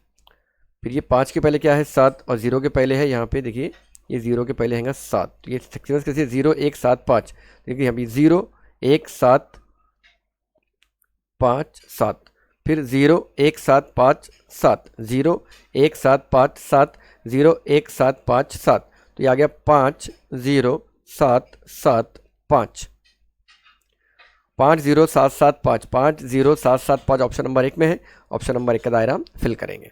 फिर ये 5 के पहले क्या है 7, और 0 के पहले है यहाँ पे देखिए, ये 0 के पहले हैगा 7। तो ये सीक्वेंस कैसे 0 1 7 5, देखिए यहाँ पे 0 1 7 5 7, फिर 0 1 7 5 7, 0 1 7 5 7, 0 1 7 5 7, तो ये आ गया 5 0 7 7 5, 5 0 7 7 5, 5 0 7 7 5 ऑप्शन नंबर 1 में है। ऑप्शन नंबर 1 का दायरा हम फिल करेंगे।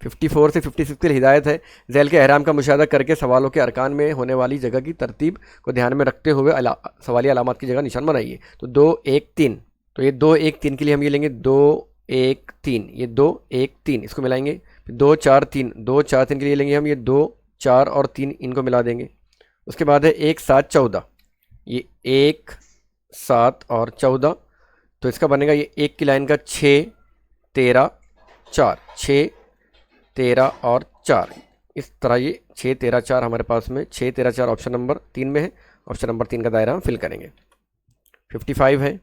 54 से 56 की हिदायत है, ज़ैल के अहराम का मुशाहदा करके सवालों के अरकान में होने वाली जगह की तरतीब को ध्यान में रखते हुए सवालिया अलामत की जगह निशान बनाइए। तो 2 1 3, तो ये 2 1 3 के लिए हम ये लेंगे 2 1 3, ये 2 1 3 इसको मिलाएंगे। फिर 2 4 3, 2 4 3 के लिए लेंगे हम ये 2 4 और 3 इनको मिला देंगे। उसके बाद है 1 7 14, ये 1 7 और 14, तो इसका बनेगा ये 1 की लाइन का 6 13 4, 6 13 और 4, इस तरह ये 6 13 4 हमारे पास में 6 13 4 ऑप्शन नंबर 3 में है। ऑप्शन नंबर 3 का दायरा हम फिल करेंगे। 55 है,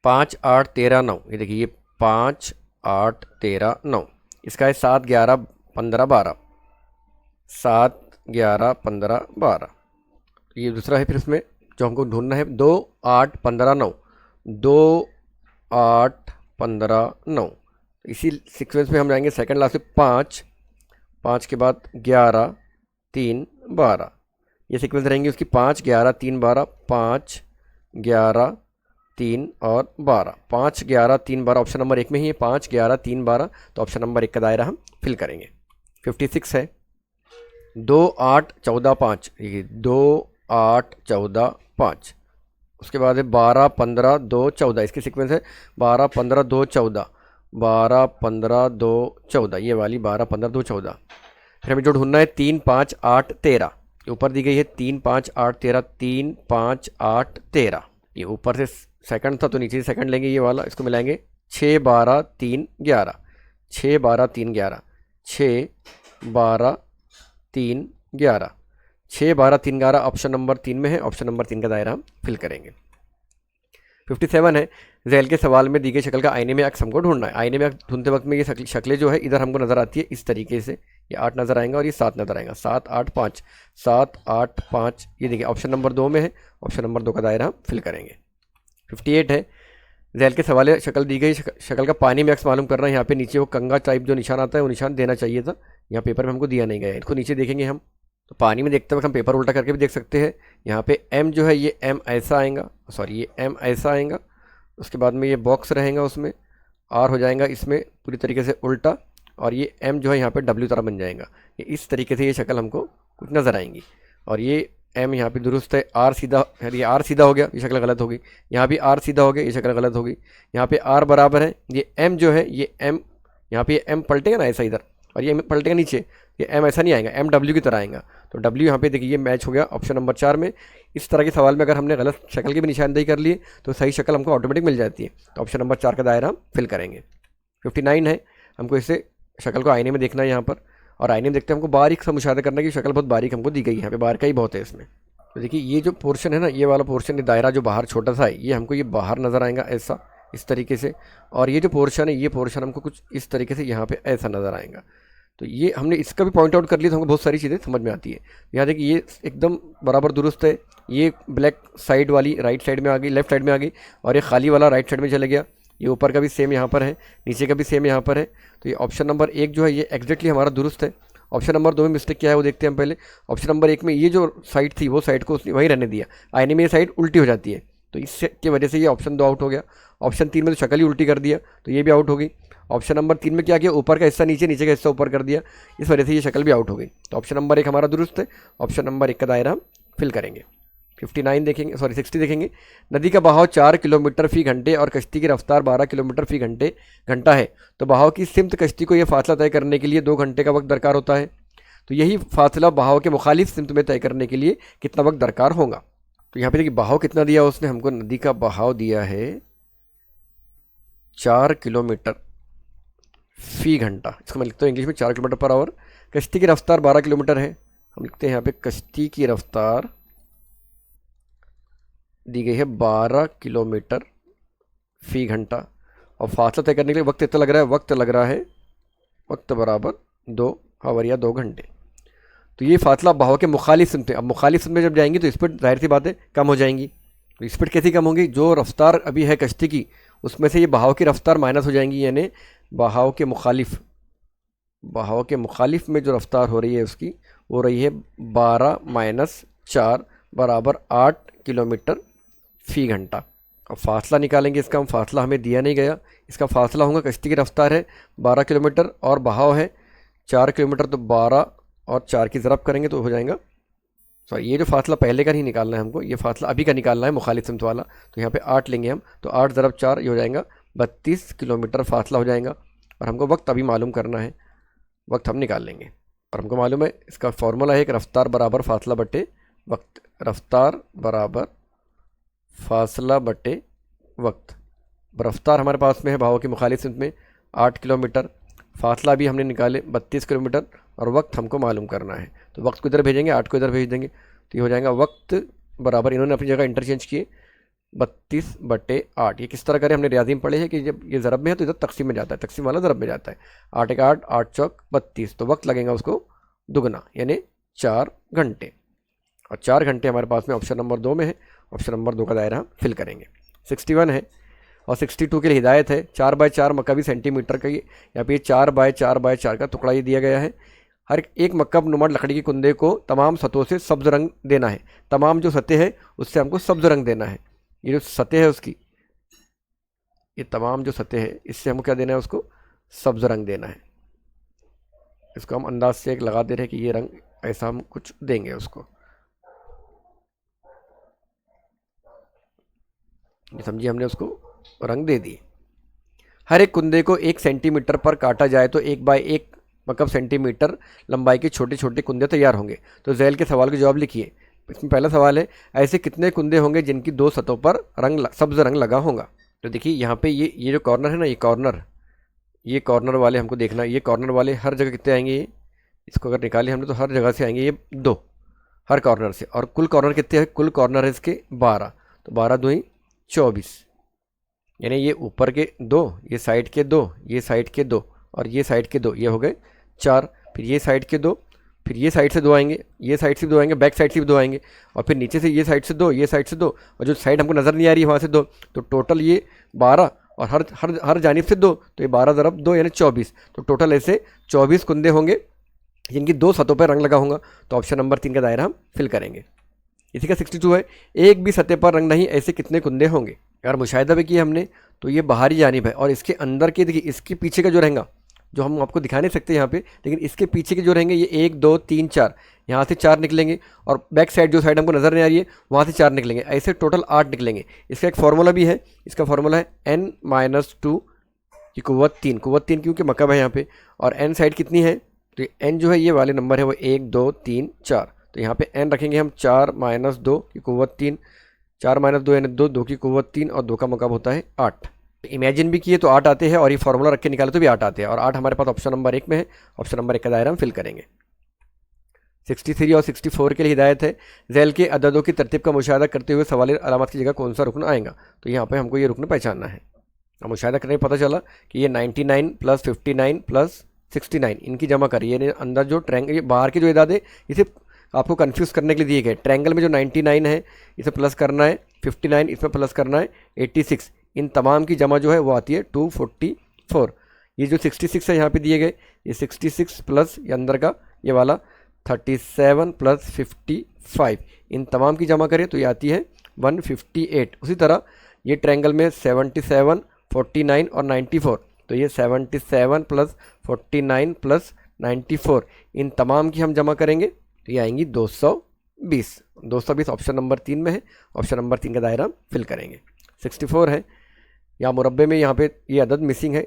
5 8 13 9, ये देखिए ये 5 8 13 9, इसका है 7 11 15 12, 7 11 15 12, ये दूसरा है। फिर इसमें जो हमको ढूंढना है 2 8 15 9, 2 8 15 9, इसी सीक्वेंस में हम जाएंगे सेकंड लास्ट में 5 5 के बाद 11 3 12, ये सीक्वेंस रहेंगी उसकी 5 11 3 12, 5 11 3 और 12, 5 11 3 12 ऑप्शन नंबर 1 में ही है, 5 11 3 12, तो ऑप्शन नंबर 1 का दायरा हम फिल करेंगे। 56 है, 2 8 14 5, ये 2 8 14 5, उसके बाद है 12 15 2 14, इसकी सीक्वेंस है 12 15 2 14, 12 15 2 14, ये वाली 12 15 2 14। फिर हमें जो ढूंढना है 3 5 8 13, ऊपर दी गई है 3 5 8 13, 3 5 8 13, ये ऊपर से सेकंड था तो नीचे से सेकंड लेंगे, ये वाला इसको मिलाएंगे 6 12 3 11, 6 12 3 11, 6 12 3 11, 6 12 3 11 ऑप्शन नंबर 3 में है। ऑप्शन नंबर 3 का दायरा हम फिल करेंगे। 57 है, जैल के सवाल में दी गई शक्ल का आईने में अक्स हमको ढूंढना है। आईने में अक्स ढूंढते वक्त में ये शक्लें जो है इधर हमको नज़र आती है इस तरीके से, ये 8 नज़र आएंगा और ये 7 नज़र आएगा, 7 8 5, 7 8 5। ये देखिए ऑप्शन नंबर 2 में है, ऑप्शन नंबर 2 का दायरा हम फिल करेंगे। 58 है, जैल के सवाल शक्ल दी गई शक्ल का पानी में अक्स मालूम करना है। यहाँ पे नीचे वो कंगा टाइप जो निशान आता है वो निशान देना चाहिए था, यहाँ पेपर में हमको दिया नहीं गया है। इसको नीचे देखेंगे हम, तो पानी में देखते वक्त हम पेपर उल्टा करके भी देख सकते हैं। यहाँ पे m जो है ये m ऐसा आएगा, सॉरी ये m ऐसा आएगा, उसके बाद में ये बॉक्स रहेगा, उसमें r हो जाएगा इसमें पूरी तरीके से उल्टा, और ये m जो है यहाँ पे w तरह बन जाएगा। ये इस तरीके से ये शक्ल हमको कुछ नज़र आएंगी, और ये m यहाँ पे दुरुस्त है, r सीधा, ये r सीधा हो गया, ये शक्ल गलत होगी। यहाँ भी r सीधा हो गया, ये शक्ल गलत होगी। यहाँ पे r बराबर है, ये m जो है ये m, यहाँ पे ये m पलटेगा ना ऐसा इधर, और ये पलटेगा नीचे, ये m ऐसा नहीं आएगा, m w की तरह आएगा। तो w यहाँ पे देखिए ये मैच हो गया ऑप्शन नंबर 4 में। इस तरह के सवाल में अगर हमने गलत शक्ल की भी निशानदेही कर ली तो सही शक्ल हमको ऑटोमेटिक मिल जाती है। तो ऑप्शन नंबर 4 का दायरा हम फिल करेंगे। 59 है, हमको इसे शक्ल को आईने में देखना है यहाँ पर, और आईने में देखते हैं हमको बारीक सा मुशाहिदा करना है कि शक्ल बहुत बारीक हमको दी गई है, यहाँ पे बारीक ही बहुत है इसमें। तो देखिए ये जो पोर्शन है ना, ये वाला पोर्शन, ये दायरा जो बाहर छोटा सा है, ये हमको ये बाहर नज़र आएगा ऐसा इस तरीके से, और ये जो पोर्शन है ये पोर्शन हमको कुछ इस तरीके से यहाँ पे ऐसा नज़र आएगा। तो ये हमने इसका भी पॉइंट आउट कर लिया तो हमको बहुत सारी चीज़ें समझ में आती है। यहाँ देखिए ये एकदम बराबर दुरुस्त है, ये ब्लैक साइड वाली राइट साइड में आ गई, लेफ्ट साइड में आ गई, और ये खाली वाला राइट साइड में चले गया। ये ऊपर का भी सेम यहाँ पर है, नीचे का भी सेम यहाँ पर है। तो ये ऑप्शन नंबर 1 जो है ये एग्जैक्टली हमारा दुरुस्त है। ऑप्शन नंबर 2 में मिस्टेक क्या है वो देखते हैं हम पहले। ऑप्शन नंबर 1 में ये जो साइड थी वो साइड को उसने वहीं रहने दिया, आईने में ये साइड उल्टी हो जाती है, तो इसकी वजह से ये ऑप्शन 2 आउट हो गया। ऑप्शन 3 में तो शक्ल ही उल्टी कर दिया, तो ये भी आउट हो गई। ऑप्शन नंबर 3 में क्या किया, ऊपर का हिस्सा नीचे, नीचे का हिस्सा ऊपर कर दिया, इस वजह से ये शक्ल भी आउट हो गई। तो ऑप्शन नंबर 1 हमारा दुरुस्त है, ऑप्शन नंबर 1 का दायरा हम फिल करेंगे। 59 देखेंगे, सॉरी 60 देखेंगे। नदी का बहाव 4 किलोमीटर फी घंटे और कश्ती की रफ्तार 12 किलोमीटर फी घंटा है, तो बहाव की सिमत कश्ती को यह फासला तय करने के लिए 2 घंटे का वक्त दरकार होता है। तो यही फासला बहाव के मुखालिफ सिमत में तय करने के लिए कितना वक्त दरकार होगा। तो यहाँ पे देखिए बहाव कितना दिया उसने हमको, नदी का बहाव दिया है 4 किलोमीटर फी घंटा, इसको मैं लिखता हूँ इंग्लिश में 4 किलोमीटर पर आवर। कश्ती की रफ्तार 12 किलोमीटर है, हम लिखते हैं यहाँ पे कश्ती की रफ्तार दी गई है 12 किलोमीटर फी घंटा, और फासला तय करने के लिए वक्त कितना लग रहा है, वक्त लग रहा है वक्त बराबर 2 आवर या 2 घंटे। तो ये फासला बहाव के मुखालिफ सिमत में, अब मुखालिफ सिमत में जब जाएंगी तो स्पीड जाहिर सी बात है कम हो जाएंगी। तो स्पीड कैसी कम होगी, जो रफ्तार अभी है कश्ती की उसमें से ये बहाव की रफ्तार माइनस हो जाएंगी, यानी बहाव के मुखालिफ में जो रफ्तार हो रही है उसकी वो रही है 12 माइनस 4 बराबर 8 किलोमीटर फी घंटा। अब फासला निकालेंगे इसका, हम फासला हमें दिया नहीं गया, इसका फासला होगा कश्ती की रफ्तार है 12 किलोमीटर और बहाव है 4 किलोमीटर, तो 12 और 4 की ज़रब करेंगे तो हो जाएगा, सॉरी ये जो फासला पहले का नहीं निकालना है हमको, ये फासला अभी का निकालना है मुखालिफ सिमत वाला। तो यहाँ पे 8 लेंगे हम, तो 8 ज़रब 4 ये हो जाएगा 32 किलोमीटर फासला हो जाएगा। और हमको वक्त अभी मालूम करना है, वक्त हम निकाल लेंगे, और हमको मालूम है इसका फॉर्मूला है कि रफ्तार बराबर फासला बटे वक्त, रफ्तार बराबर फासला बटे वक्त। रफ्तार हमारे पास में है बहाव की मुखालिफ सिमत में 8 किलोमीटर, फासला भी हमने निकाले 32 किलोमीटर, और वक्त हमको मालूम करना है। तो वक्त को इधर भेजेंगे, 8 को इधर भेज देंगे, तो ये हो जाएगा वक्त बराबर, इन्होंने अपनी जगह इंटरचेंज किए 32/8। ये किस तरह करें, हमने रियाजी में पढ़े हैं कि जब ये ज़रब में है तो इधर तकसीम में जाता है, तकसीम वाला ज़रब में जाता है। 8 एक 8, 8 चौक 32, तो वक्त लगेगा उसको दुगना यानी 4 घंटे, और 4 घंटे हमारे पास में ऑप्शन नंबर 2 में है। ऑप्शन नंबर 2 का दायरा हम फिल करेंगे। 61 है और 62 के लिए हिदायत है 4/4 मकबी सेंटीमीटर का, यहाँ पे 4/4/4 का टुकड़ा ये दिया गया है। हर एक मकब नुमा लकड़ी के कुंदे को तमाम सतहों से सब्ज़ रंग देना है, तमाम जो सतह है उससे हमको सब्ज़ रंग देना है। ये जो सतह है उसकी, ये तमाम जो सतह है इससे हमको क्या देना है, उसको सब्ज़ रंग देना है। इसको हम अंदाज से एक लगा दे रहे हैं कि ये रंग ऐसा हम कुछ देंगे उसको, समझिए हमने उसको रंग दे दिए। हर एक कुंदे को 1 सेंटीमीटर पर काटा जाए तो 1/1 मकब सेंटीमीटर लंबाई के छोटे छोटे कुंदे तैयार होंगे। तो झैल के सवाल का जवाब लिखिए। इसमें पहला सवाल है, ऐसे कितने कुंदे होंगे जिनकी 2 सतहों पर सब्ज़ रंग लगा होगा। तो देखिए यहाँ पे ये जो कॉर्नर है ना, ये कॉर्नर वाले हमको देखना है, ये कॉर्नर वाले हर जगह कितने आएंगे, ये इसको अगर निकाले हमने तो हर जगह से आएंगे ये 2 हर कॉर्नर से, और कुल कॉर्नर कितने हैं, कुल कॉर्नर है इसके 12, तो 12 दूनी 24, यानी ये ऊपर के 2, ये साइड के 2, ये साइड के 2 और ये साइड के 2, ये हो गए 4। फिर ये साइड के 2, फिर ये साइड से 2 आएंगे, ये साइड से 2 आएंगे, बैक साइड से भी 2 आएंगे, और फिर नीचे से ये साइड से 2, ये साइड से 2, और जो साइड हमको नज़र नहीं आ रही है वहाँ से 2, तो टोटल ये 12, और हर हर हर जानिब से 2, तो ये 12 × 2 यानी 24। तो टोटल ऐसे 24 कुंदे होंगे जिनकी 2 सतहों पर रंग लगा होगा। तो ऑप्शन नंबर 3 का दायरा हम फिल करेंगे। इसी का 62 है, एक भी सतह पर रंग नहीं, ऐसे कितने कुंदे होंगे। अगर मुशाहिदा भी किया हमने तो ये बाहरी जानिब है, और इसके अंदर के देखिए इसके पीछे का जो रहेगा, जो हम आपको दिखा नहीं सकते यहाँ पे, लेकिन इसके पीछे के जो रहेंगे ये 1 2 3 4, यहाँ से 4 निकलेंगे, और बैक साइड जो साइड हमको नज़र नहीं आ रही है वहाँ से 4 निकलेंगे, ऐसे टोटल 8 निकलेंगे। इसका एक फार्मूला भी है, इसका फार्मूला है n-2 की कुव्वत 3, कुव्वत 3 क्योंकि मकब है यहाँ पे, और n साइड कितनी है, तो n जो है ये वाले नंबर है वो 1 2 3 4, तो यहाँ पे n रखेंगे हम 4 - 2 की कुव्वत 3, 4 - 2 यानी 2, 2 की कुव्वत 3, और 2 का मकब होता है 8। इमेजिन भी किए तो 8 आते हैं, और ये फार्मूला रख के निकाले तो भी 8 आते हैं, और 8 हमारे पास ऑप्शन नंबर 1 में है। ऑप्शन नंबर 1 का दायरा हम फिल करेंगे। 63 और 64 के लिए हिदायत है, झैल के अददों की तरतीब का मुशाहिदा करते हुए सवाल अलामत की जगह कौन सा रुकन आएगा। तो यहाँ पे हमको ये रुकन पहचानना है। अब मुशाहिदा करने पता चला कि ये 99 + 59 + 69 इनकी जमा करिए, यानी अंदर जो ट्रैंगल, ये बाहर के जो इदादे इसे आपको कंफ्यूज करने के लिए दिए गए। ट्रैंगल में जो 99 है इसे प्लस करना है, 59 इसमें प्लस करना है, 86, इन तमाम की जमा जो है वो आती है 244। ये जो 66 है यहाँ पे दिए गए, ये 66 प्लस ये अंदर का ये वाला 37 + 55, इन तमाम की जमा करें तो ये आती है 158। उसी तरह ये ट्रैंगल में 77, 49 और 94, तो ये 77 + 49 + 94, इन तमाम की हम जमा करेंगे तो ये आएंगी 220। 220 ऑप्शन नंबर 3 में है। ऑप्शन नंबर 3 का दायरा फिल करेंगे। 64 है, या मुरब्बे में यहाँ पे ये अदद मिसिंग है,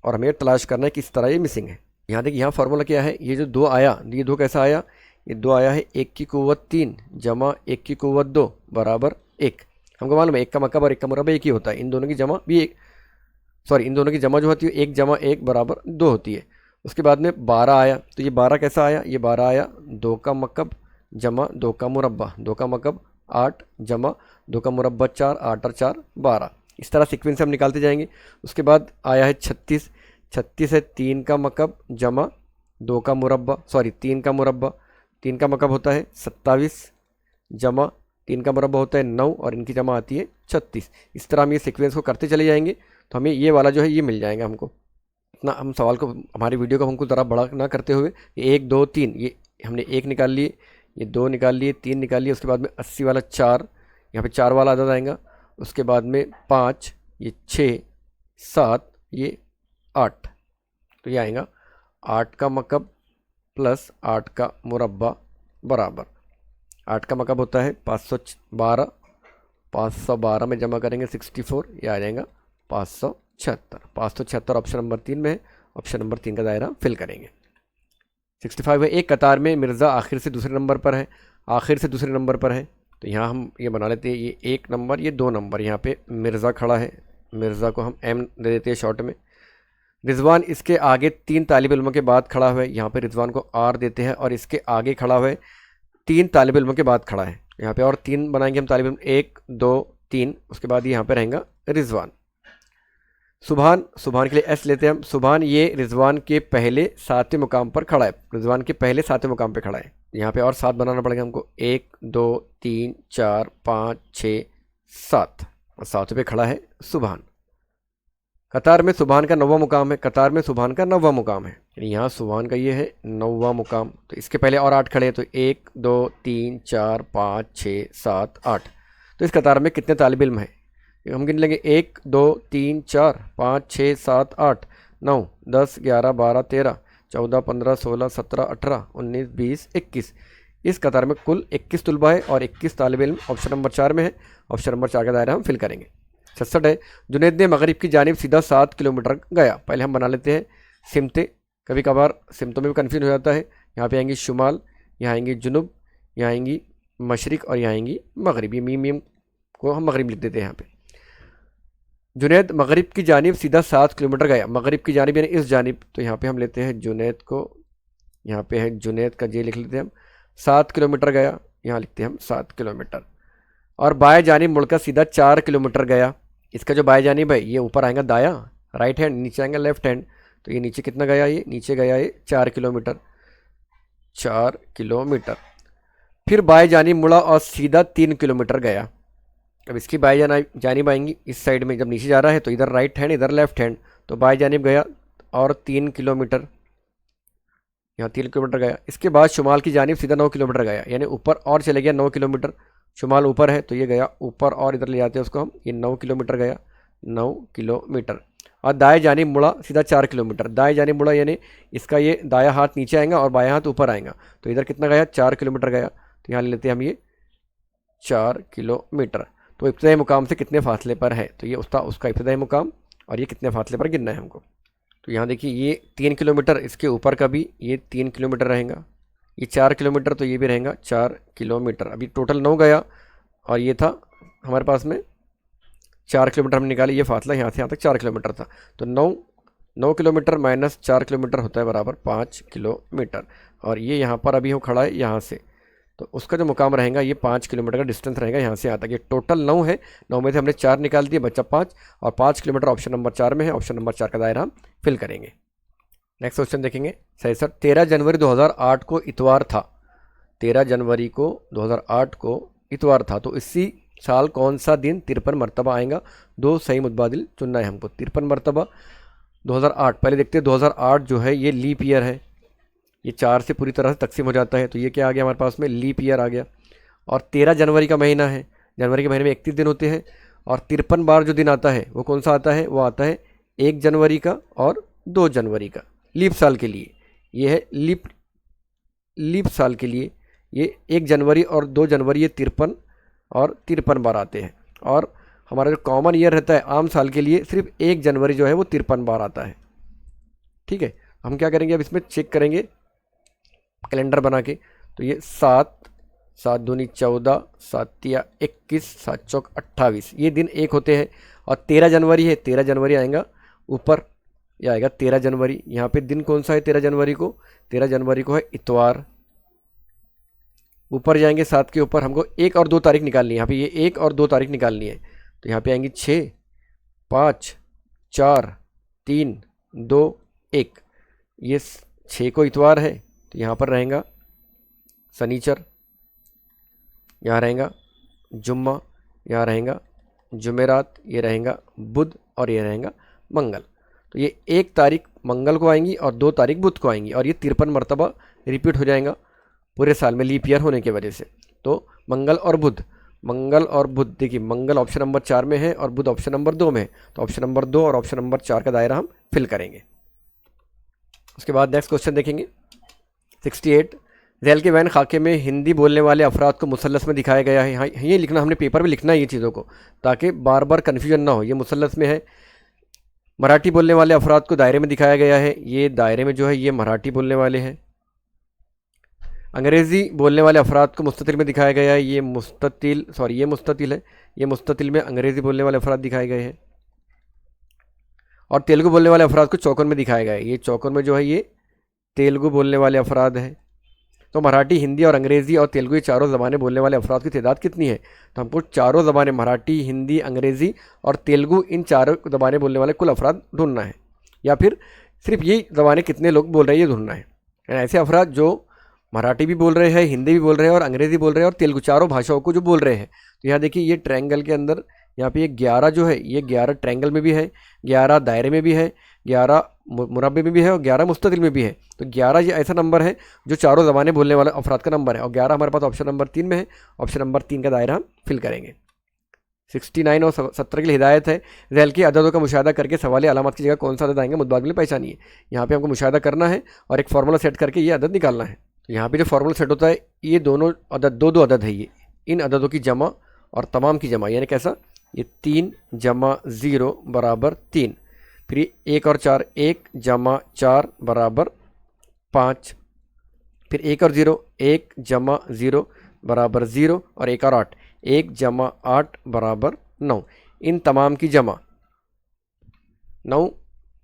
और हमें तलाश करना है किस तरह ये मिसिंग है। यहाँ देखिए, यहाँ फार्मूला क्या है, ये जो 2 आया, ये 2 कैसा आया, ये 2 आया है 1 की कुव्वत 3 जमा 1 की कुव्वत 2 बराबर 1। हमको मालूम है 1 का मकब और 1 का मुरब्बा एक ही होता है, इन दोनों की जमा भी एक, सॉरी इन दोनों की जमा जो होती है 1 + 1 बराबर 2 होती है। उसके बाद में 12 आया, तो ये 12 कैसा आया, ये 12 आया 2 का मकब जमा 2 का मुरब्बा, 2 का मकब 8 जमा 2 का मुरब्बा 4, 8 और 4 12। इस तरह सीक्वेंस हम निकालते जाएंगे। उसके बाद आया है 36, 36 है 3 का मकब जमा 2 का मुरब्बा, सॉरी 3 का मुरब्बा, 3 का मकब होता है 27 जमा 3 का मुरब्बा होता है 9, और इनकी जमा आती है 36। इस तरह हम ये सीक्वेंस को करते चले जाएंगे तो हमें ये वाला जो है ये मिल जाएगा। हमको इतना हम सवाल को, हमारी वीडियो को हमको ज़रा बड़ा ना करते हुए 1 2 3, ये हमने 1 निकाल लिए, ये 2 निकाल लिए, 3 निकाल लिए, उसके बाद में 80 वाला 4, यहाँ पे 4 वाला अदद आएगा, उसके बाद में 5, ये 6 7, ये 8, तो ये आएगा 8 का मकब प्लस 8 का मुरब्बा बराबर 8 का मकब होता है 512, 512 में जमा करेंगे 64, ये आ जाएगा 576। 576 ऑप्शन नंबर 3 में है। ऑप्शन नंबर 3 का दायरा फिल करेंगे। 65 है, एक कतार में मिर्ज़ा आखिर से दूसरे नंबर पर है, आखिर से दूसरे नंबर पर है, तो यहाँ हम ये बना लेते हैं, ये 1 नंबर, ये 2 नंबर, यहाँ पे मिर्ज़ा खड़ा है, मिर्ज़ा को हम M दे देते हैं शॉर्ट में। रिजवान इसके आगे 3 तालिब इल्मों के बाद खड़ा हुआ है, यहाँ पे रिजवान को R देते हैं, और इसके आगे खड़ा हुआ है 3 तालिब इल्मों के बाद खड़ा है, यहाँ पे और 3 बनाएंगे हम तालिब इल्म, 1 2 3, उसके बाद यहाँ पे रहेगा रिजवान। सुभान, सुभान के लिए S लेते हैं हम। सुभान ये रिजवान के पहले 7वें मुकाम पर खड़ा है, रिजवान के पहले 7वें मुकाम पे खड़ा है, यहाँ पे और 7 बनाना पड़ेगा हमको, 1 2 3 4 5 6 7, और 7वें पे खड़ा है सुभान। कतार में सुभान का 9वां मुकाम है, कतार में सुभान का 9वां मुकाम है, यानी यहाँ सुभान का ये है 9वां मुकाम, तो इसके पहले और 8 खड़े हैं, तो 1 2 3 4 5 6 7 8, तो इस कतार में कितने तालिब इल्म हैं हम गिन लेंगे, 1 2 3 4 5 6 7 8 9 10 11 12 13 14 15 16 17 18 19 20 21, इस कतार में कुल 21 तुलबा है और 21 तालिब इल्म ऑप्शन नंबर 4 में है। ऑप्शन नंबर 4 का दायरा हम फिल करेंगे। 66 है, जुनैद ने मगरिब की जानिब सीधा 7 किलोमीटर गया। पहले हम बना लेते हैं सिमतें, कभी कभार सिमतों में भी कन्फ्यूज हो जाता है। यहाँ पे आएंगी शुमाल, यहाँ आएंगी जुनूब, यहाँ आएंगी मशरिक, और यहाँ आएंगी मगरिब। ये मीम को हम मगरिब लिख देते हैं यहाँ पे। जुनैद मगरिब की जानिब सीधा 7 किलोमीटर गया, मगरिब की जानिब यानी इस जानिब, तो यहाँ पे हम लेते हैं जुनैद को, यहाँ पे है जुनैद का जे लिख लेते हैं हम, 7 किलोमीटर गया, यहाँ लिखते हैं हम 7 किलोमीटर। और बाएं जानिब मुड़कर सीधा 4 किलोमीटर गया, इसका जो बाएं जानिब है ये ऊपर आएगा दायां राइट हैंड, नीचे आएगा लेफ्ट हैंड। तो ये नीचे कितना गया, ये नीचे गया ये 4 किलोमीटर, 4 किलोमीटर। फिर बाएं जानिब मुड़ा और सीधा 3 किलोमीटर गया। अब इसकी बाएं जानिब आएंगी इस साइड में, जब नीचे जा रहा है तो इधर राइट हैंड इधर लेफ्ट हैंड, तो बाएं जानिब गया और 3 किलोमीटर, यहाँ 3 किलोमीटर गया। इसके बाद शुमाल की जानिब सीधा 9 किलोमीटर गया, यानी ऊपर और चले गया 9 किलोमीटर। शुमाल ऊपर है तो ये गया ऊपर और इधर ले जाते हैं उसको हम, ये 9 किलोमीटर गया, 9 किलोमीटर। और दाएं जानिब मुड़ा सीधा 4 किलोमीटर, दाएं जानिब मुड़ा यानी इसका ये दाया हाथ नीचे आएगा और बायां हाथ ऊपर आएगा, तो इधर कितना गया 4 किलोमीटर गया। तो यहाँ ले लेते हैं हम ये 4 किलोमीटर। तो इब्तदाई मुकाम से कितने फासले पर है, तो ये उसका इब्तदाई मुकाम और ये कितने फासले पर गिनना है हमको। तो यहाँ देखिए ये 3 किलोमीटर, इसके ऊपर का भी ये 3 किलोमीटर रहेगा, ये 4 किलोमीटर, तो ये भी रहेगा 4 किलोमीटर। अभी टोटल 9 गया और ये था हमारे पास में 4 किलोमीटर हम निकाले, ये फासला यहाँ से यहाँ तक 4 किलोमीटर था। तो 9 किलोमीटर माइनस 4 किलोमीटर होता है बराबर 5 किलोमीटर। और ये यहाँ पर अभी वो खड़ा है यहाँ से, तो उसका जो मुकाम रहेगा ये 5 किलोमीटर का डिस्टेंस रहेगा यहाँ से यहाँ तक। ये टोटल 9 है, 9 में से हमने 4 निकाल दिए, बच्चा 5, और 5 किलोमीटर ऑप्शन नंबर 4 में है। ऑप्शन नंबर 4 का दायरा हम फिल करेंगे। नेक्स्ट क्वेश्चन देखेंगे 66। 13 जनवरी 2008 को इतवार था, 13 जनवरी को 2008 को इतवार था, तो इसी साल कौन सा दिन 53 मरतबा आएगा। 2 सही मुतबादिल चुनना है हमको। 53 मरतबा 2008, पहले देखते हैं 2008 जो है ये लीप ईयर है, ये 4 से पूरी तरह से तकसीम हो जाता है, तो ये क्या आ गया हमारे पास में, लीप ईयर आ गया। और 13 जनवरी का महीना है, जनवरी के महीने में 31 दिन होते हैं, और 53 बार जो दिन आता है वो कौन सा आता है, वो आता है 1 जनवरी का और 2 जनवरी का, लीप साल के लिए। ये है लीप साल के लिए ये 1 जनवरी और 2 जनवरी ये 53 और 53 बार आते हैं। और हमारा जो कॉमन ईयर रहता है आम साल के लिए सिर्फ 1 जनवरी जो है वो 53 बार आता है। ठीक है, हम क्या करेंगे अब इसमें चेक करेंगे कैलेंडर बना के। तो ये 7 7 दूनी 14, 7 तिया 21, 7 चौक 28, ये दिन एक होते हैं। और 13 जनवरी है, 13 जनवरी आएगा ऊपर, ये आएगा 13 जनवरी। यहाँ पे दिन कौन सा है 13 जनवरी को, 13 जनवरी को है इतवार। ऊपर जाएंगे 7 के ऊपर, हमको 1 और 2 तारीख निकालनी है। यहाँ पे ये 1 और 2 तारीख निकालनी है, तो यहाँ पे आएंगी 6, 5, 4, 3, 2, 1। ये 6 को इतवार है, तो यहाँ पर रहेगा शनिचर, यहाँ रहेगा जुम्मा, यहाँ रहेगा जुमेरात, ये रहेगा बुध और ये रहेगा मंगल। तो ये 1 तारीख मंगल को आएंगी और 2 तारीख बुध को आएंगी, और ये 53 मरतबा रिपीट हो जाएगा पूरे साल में लीप ईयर होने की वजह से। तो मंगल और बुध, देखिए मंगल ऑप्शन नंबर 4 में है और बुध ऑप्शन नंबर 2 में है, तो ऑप्शन नंबर 2 और ऑप्शन नंबर 4 का दायरा हम फिल करेंगे। उसके बाद नेक्स्ट क्वेश्चन देखेंगे 68। झैल के वैन खाके में हिंदी बोलने वाले अफराद को मुसल्लस में दिखाया गया है। यहाँ ये लिखना, हमने पेपर में लिखना है ये चीज़ों को, ताकि बार बार कन्फ्यूजन ना हो। ये मुसल्लस में है। मराठी बोलने वाले अफराद को दायरे में दिखाया गया है, ये दायरे में जो है ये मराठी बोलने वाले हैं। अंग्रेज़ी बोलने वाले अफराद को मुस्ततिल में दिखाया गया है, ये मुस्ततिल है, ये मुस्ततिल में अंग्रेज़ी बोलने वाले अफराद दिखाए गए हैं। और तेलुगु बोलने वाले अफराद को चौकोन में दिखाया गया है, ये चौकोन में जो है ये तेलुगु बोलने वाले अफराद हैं। तो मराठी, हिंदी और अंग्रेज़ी और तेलुगु, ये चारों ज़बानें बोलने वाले अफराद की तादाद कितनी है, तो हमको चारों ज़बानें मराठी, हिंदी, अंग्रेज़ी और तेलुगु, इन चारों ज़बानें बोलने वाले कुल अफराद ढूंढना है, या फिर सिर्फ ये ज़बानें कितने लोग बोल रहे हैं ये ढूंढना है। ऐसे अफराद जो मराठी भी बोल रहे हैं, हिंदी भी बोल रहे हैं और अंग्रेज़ी बोल रहे हैं और तेलुगु, चारों भाषाओं को जो बोल रहे हैं। तो यहाँ देखिए ये ट्रायंगल के अंदर यहाँ पे ये 11 जो है, ये 11 ट्रायंगल में भी है, 11 दायरे में भी है, 11 मुरब्बे में भी है और 11 मुस्ततिल में भी है। तो 11 ये ऐसा नंबर है जो चारों ज़बानें बोलने वाले अफराद का नंबर है, और 11 हमारे पास ऑप्शन नंबर 3 में है। ऑप्शन नंबर 3 का दायरा हम फिल करेंगे। 69 और 70 के लिए हिदायत है, झैल की अददों का मुशाहिदा करके सवाल अलामत की जगह कौन सा अदद आएंगे मुतबादिल में पहचानिए। यहाँ पे हमको मुशाहिदा करना है और एक फार्मूला सेट करके ये अदद निकालना है। तो यहाँ पे जो फार्मूला सेट होता है, ये दोनों अदद दो अदद है, ये इन अददों की जमा और तमाम की जमा, यानी कैसा, ये 3 जमा 0 बराबर 3, फिर 1 और 4, 1 जमा 4 बराबर 5, फिर 1 और 0, 1 जमा 0 बराबर 0, और 1 और 8, 1 जमा 8 बराबर 9। इन तमाम की जमा 9,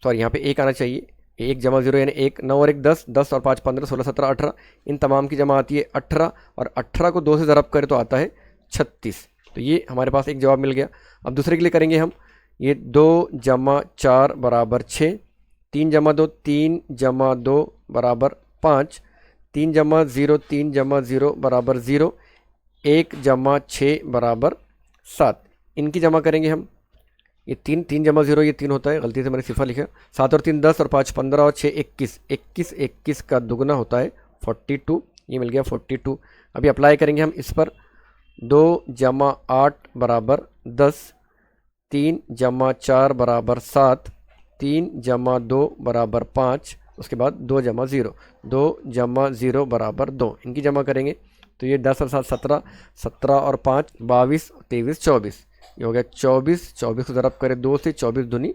सॉरी यहाँ पे 1 आना चाहिए, 1 जमा 0 यानी 1, 9 और 1 10, 10 और 5 15, 16 17 18, इन तमाम की जमा आती है 18, और 18 को 2 से ज़रब करें तो आता है 36। तो ये हमारे पास एक जवाब मिल गया। अब दूसरे के लिए करेंगे हम ये 2 + 4 = 6, 3 + 2 3 + 2 = 5, 3 + 0 3 + 0 = 0, 1 + 6 = 7। इनकी जमा करेंगे हम। ये 3 3 + 0 ये 3 होता है, गलती से मैंने सिफर लिखा। 7 और 3 10 और 5 15 और 6 21, 21 21 का दुगना होता है 42, ये मिल गया 42। अभी अप्लाई करेंगे हम इस पर। 2 + 8 = 10, 3 + 4 = 7, 3 + 2 = 5, उसके बाद 2 + 0, 2 + 0 = 2। इनकी जमा करेंगे तो ये 10 और 7 17, 17 और 5 22, 23 24, ये हो गया 24, 24 को ज़रब करें 2 से, 24 दूनी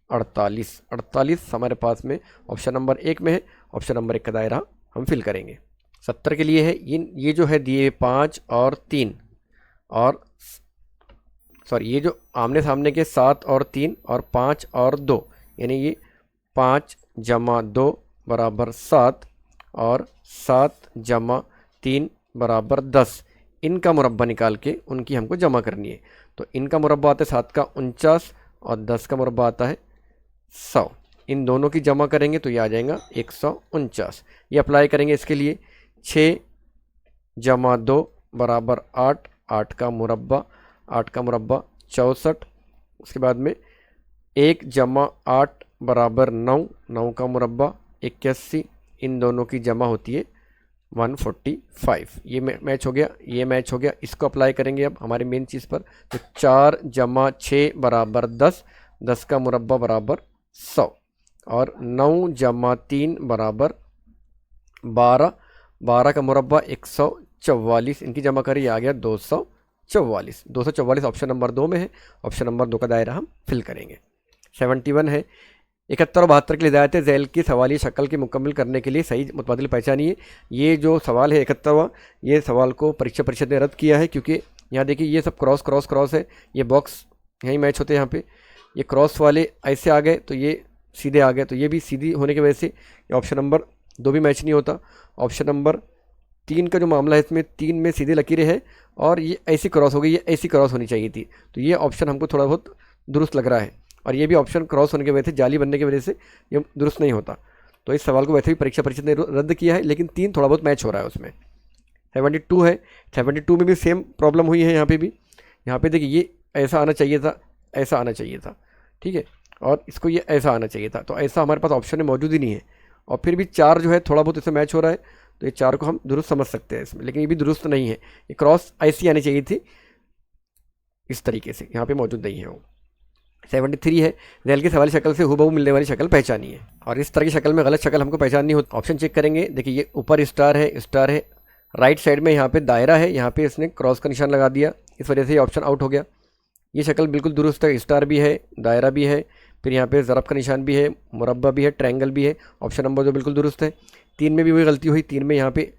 48, 48 हमारे पास में ऑप्शन नंबर 1 में है। ऑप्शन नंबर 1 का दायरा हम फिल करेंगे। 70 के लिए है ये जो है दिए 5 और 3 और सॉरी ये जो आमने सामने के 7 और 3 और 5 और 2, यानी ये 5 + 2 = 7 और 7 + 3 = 10। इनका मुरब्बा निकाल के उनकी हमको जमा करनी है। तो इनका मुरब्बा आता है 7 का 49 और 10 का मुरब्बा आता है 100। इन दोनों की जमा करेंगे तो ये आ जाएगा 149। ये अप्लाई करेंगे इसके लिए। 6 + 2 = 8, 8 का मुरब्बा, 8 का मुरब्बा 64। उसके बाद में 1 + 8 = 9, 9 का मुरब्बा 81। इन दोनों की जमा होती है 145। ये मैच हो गया, ये मैच हो गया। इसको अप्लाई करेंगे अब हमारे मेन चीज़ पर। तो 4 + 6 = 10, 10 का मुरब्बा बराबर 100 और 9 + 3 = 12, 12 का मुरब्बा 144। इनकी जमा करिए, आ गया 244। 244 ऑप्शन नंबर 2 में है। ऑप्शन नंबर 2 का दायरा हम फिल करेंगे। 71 है। 71 और 72 की हिदायत है झैल की सवाली शक्ल की मुकम्मल करने के लिए सही मुतबादिल पहचानिए। ये जो सवाल है 71वां, ये सवाल को परीक्षा परिषद ने रद्द किया है, क्योंकि यहाँ देखिए ये सब क्रॉस क्रॉस क्रॉस है। ये बॉक्स यहीं मैच होते हैं, यहाँ पे ये क्रॉस वाले ऐसे आ गए तो ये सीधे आ गए, तो ये भी सीधी होने की वजह से ये ऑप्शन नंबर 2 भी मैच नहीं होता। ऑप्शन नंबर 3 का जो मामला है, इसमें 3 में सीधे लकीरें हैं और ये ऐसी क्रॉस हो गई, ये ऐसी क्रॉस होनी चाहिए थी। तो ये ऑप्शन हमको थोड़ा बहुत दुरुस्त लग रहा है, और ये भी ऑप्शन क्रॉस होने की वजह से, जाली बनने की वजह से ये दुरुस्त नहीं होता। तो इस सवाल को वैसे भी परीक्षा परिषद ने रद्द किया है, लेकिन 3 थोड़ा बहुत मैच हो रहा है उसमें। 72 है। 72 में भी सेम प्रॉब्लम हुई है। यहाँ पे देखिए ये ऐसा आना चाहिए था, ऐसा आना चाहिए था, ठीक है, और इसको ये ऐसा आना चाहिए था। तो ऐसा हमारे पास ऑप्शन में मौजूद ही नहीं है, और फिर भी 4 जो है थोड़ा बहुत इसमें मैच हो रहा है, तो ये 4 को हम दुरुस्त समझ सकते हैं इसमें, लेकिन ये भी दुरुस्त नहीं है। ये क्रॉस ऐसी आनी चाहिए थी, इस तरीके से यहाँ पे मौजूद नहीं है वो। 73 है। झैल की सवाली शक्ल से हुबहू मिलने वाली शक्ल पहचानी है, और इस तरह की शक्ल में गलत शक्ल हमको पहचाननी हो। ऑप्शन चेक करेंगे। देखिए ये ऊपर स्टार है, स्टार है, राइट साइड में यहाँ पे दायरा है, यहाँ पे इसने क्रॉस का निशान लगा दिया, इस वजह से ये ऑप्शन आउट हो गया। ये शक्ल बिल्कुल दुरुस्त है, स्टार भी है, दायरा भी है, फिर यहाँ पे ज़रब का निशान भी है, मुरब्बा भी है, ट्रायंगल भी है। ऑप्शन नंबर 2 बिल्कुल दुरुस्त है। 3 में भी वही गलती हुई, 3 में यहाँ पे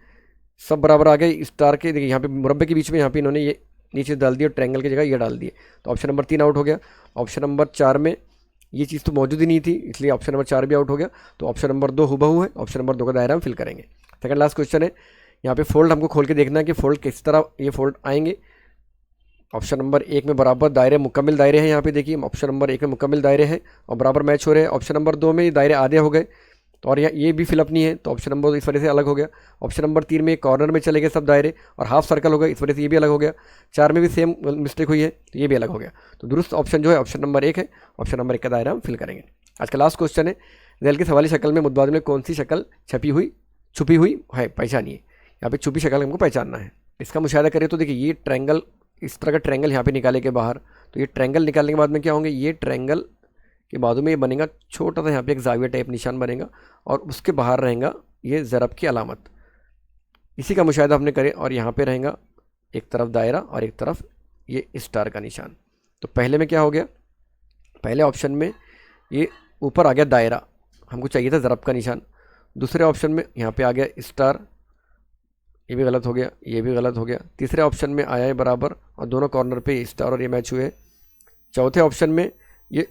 सब बराबर आ गए स्टार के। देखिए यहाँ पे मुरब्बे के बीच में यहाँ पे इन्होंने ये नीचे डाल दिया, ट्रायंगल की जगह ये डाल दिए, तो ऑप्शन नंबर 3 आउट हो गया। ऑप्शन नंबर 4 में ये चीज़ तो मौजूद ही नहीं थी, इसलिए ऑप्शन नंबर 4 भी आउट हो गया। तो ऑप्शन नंबर 2 हुबहू है। ऑप्शन नंबर 2 का दायरा हम फिल करेंगे। सेकंड लास्ट क्वेश्चन है। यहाँ पे फोल्ड हमको खोल के देखना है कि फोल्ड किस तरह ये फोल्ड आएंगे। ऑप्शन नंबर 1 में बराबर दायरे मुकम्मल दायरे हैं, यहाँ पे देखिए ऑप्शन नंबर 1 में मुकम्मल दायरे हैं और बराबर मैच हो रहे हैं। ऑप्शन नंबर 2 में ये दायरे आधे हो गए, तो और ये भी फिलअप नहीं है, तो ऑप्शन नंबर इस वजह से अलग हो गया। ऑप्शन नंबर 3 में कॉर्नर में चले गए सब दायरे और हाफ सर्कल हो गए, इस वजह से ये भी अलग हो गया। 4 में भी सेम मिस्टेक हुई है, तो ये भी अलग हो गया। तो दुरुस्त ऑप्शन जो है ऑप्शन नंबर 1 है। ऑप्शन नंबर 1 का दायरा हम फिल करेंगे। आज का लास्ट क्वेश्चन है। झैल की सवाली शक्ल में मुतबादिल में कौन सी शक्ल छुपी हुई है, पहचानिए। यहाँ पे छुपी शक्ल हमको पहचानना है। इसका मुशाहिदा करें तो देखिए ये ट्रायंगल, इस तरह का ट्रायंगल यहाँ पे निकाले के बाहर, तो ये ट्रायंगल निकालने के बाद में क्या होंगे, ये ट्रायंगल के बाजू में ये बनेगा छोटा सा यहाँ पे एक जाविया टाइप निशान बनेगा, और उसके बाहर रहेगा ये ज़रब की अलामत। इसी का मुशाहिदा हमने करे, और यहाँ पे रहेगा एक तरफ दायरा और एक तरफ ये स्टार का निशान। तो पहले में क्या हो गया, पहले ऑप्शन में ये ऊपर आ गया दायरा, हमको चाहिए था ज़रब का निशान। दूसरे ऑप्शन में यहाँ पे आ गया स्टार, ये भी गलत हो गया, ये भी गलत हो गया। तीसरे ऑप्शन में आया है बराबर और दोनों कॉर्नर पे स्टार और ये मैच हुए। चौथे ऑप्शन में ये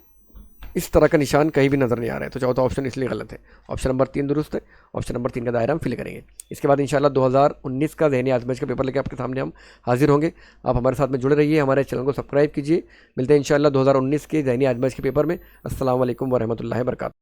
इस तरह का निशान कहीं भी नज़र नहीं आ रहा है, तो चौथा ऑप्शन इसलिए गलत है। ऑप्शन नंबर 3 दुरुस्त है। ऑप्शन नंबर 3 का दायरा हम फिल करेंगे। इसके बाद इंशाल्लाह 2019 का ज़हनी आजमाइश का पेपर लेके आपके सामने हम हाजिर होंगे। आप हमारे साथ में जुड़े रहिए, हमारे चैनल को सब्सक्राइब कीजिए। मिलते हैं इंशाल्लाह 2019 के ज़हनी आजमाइश के पेपर में। अस्सलाम वालेकुम वरहमतुल्लाहि वबरकातुहू।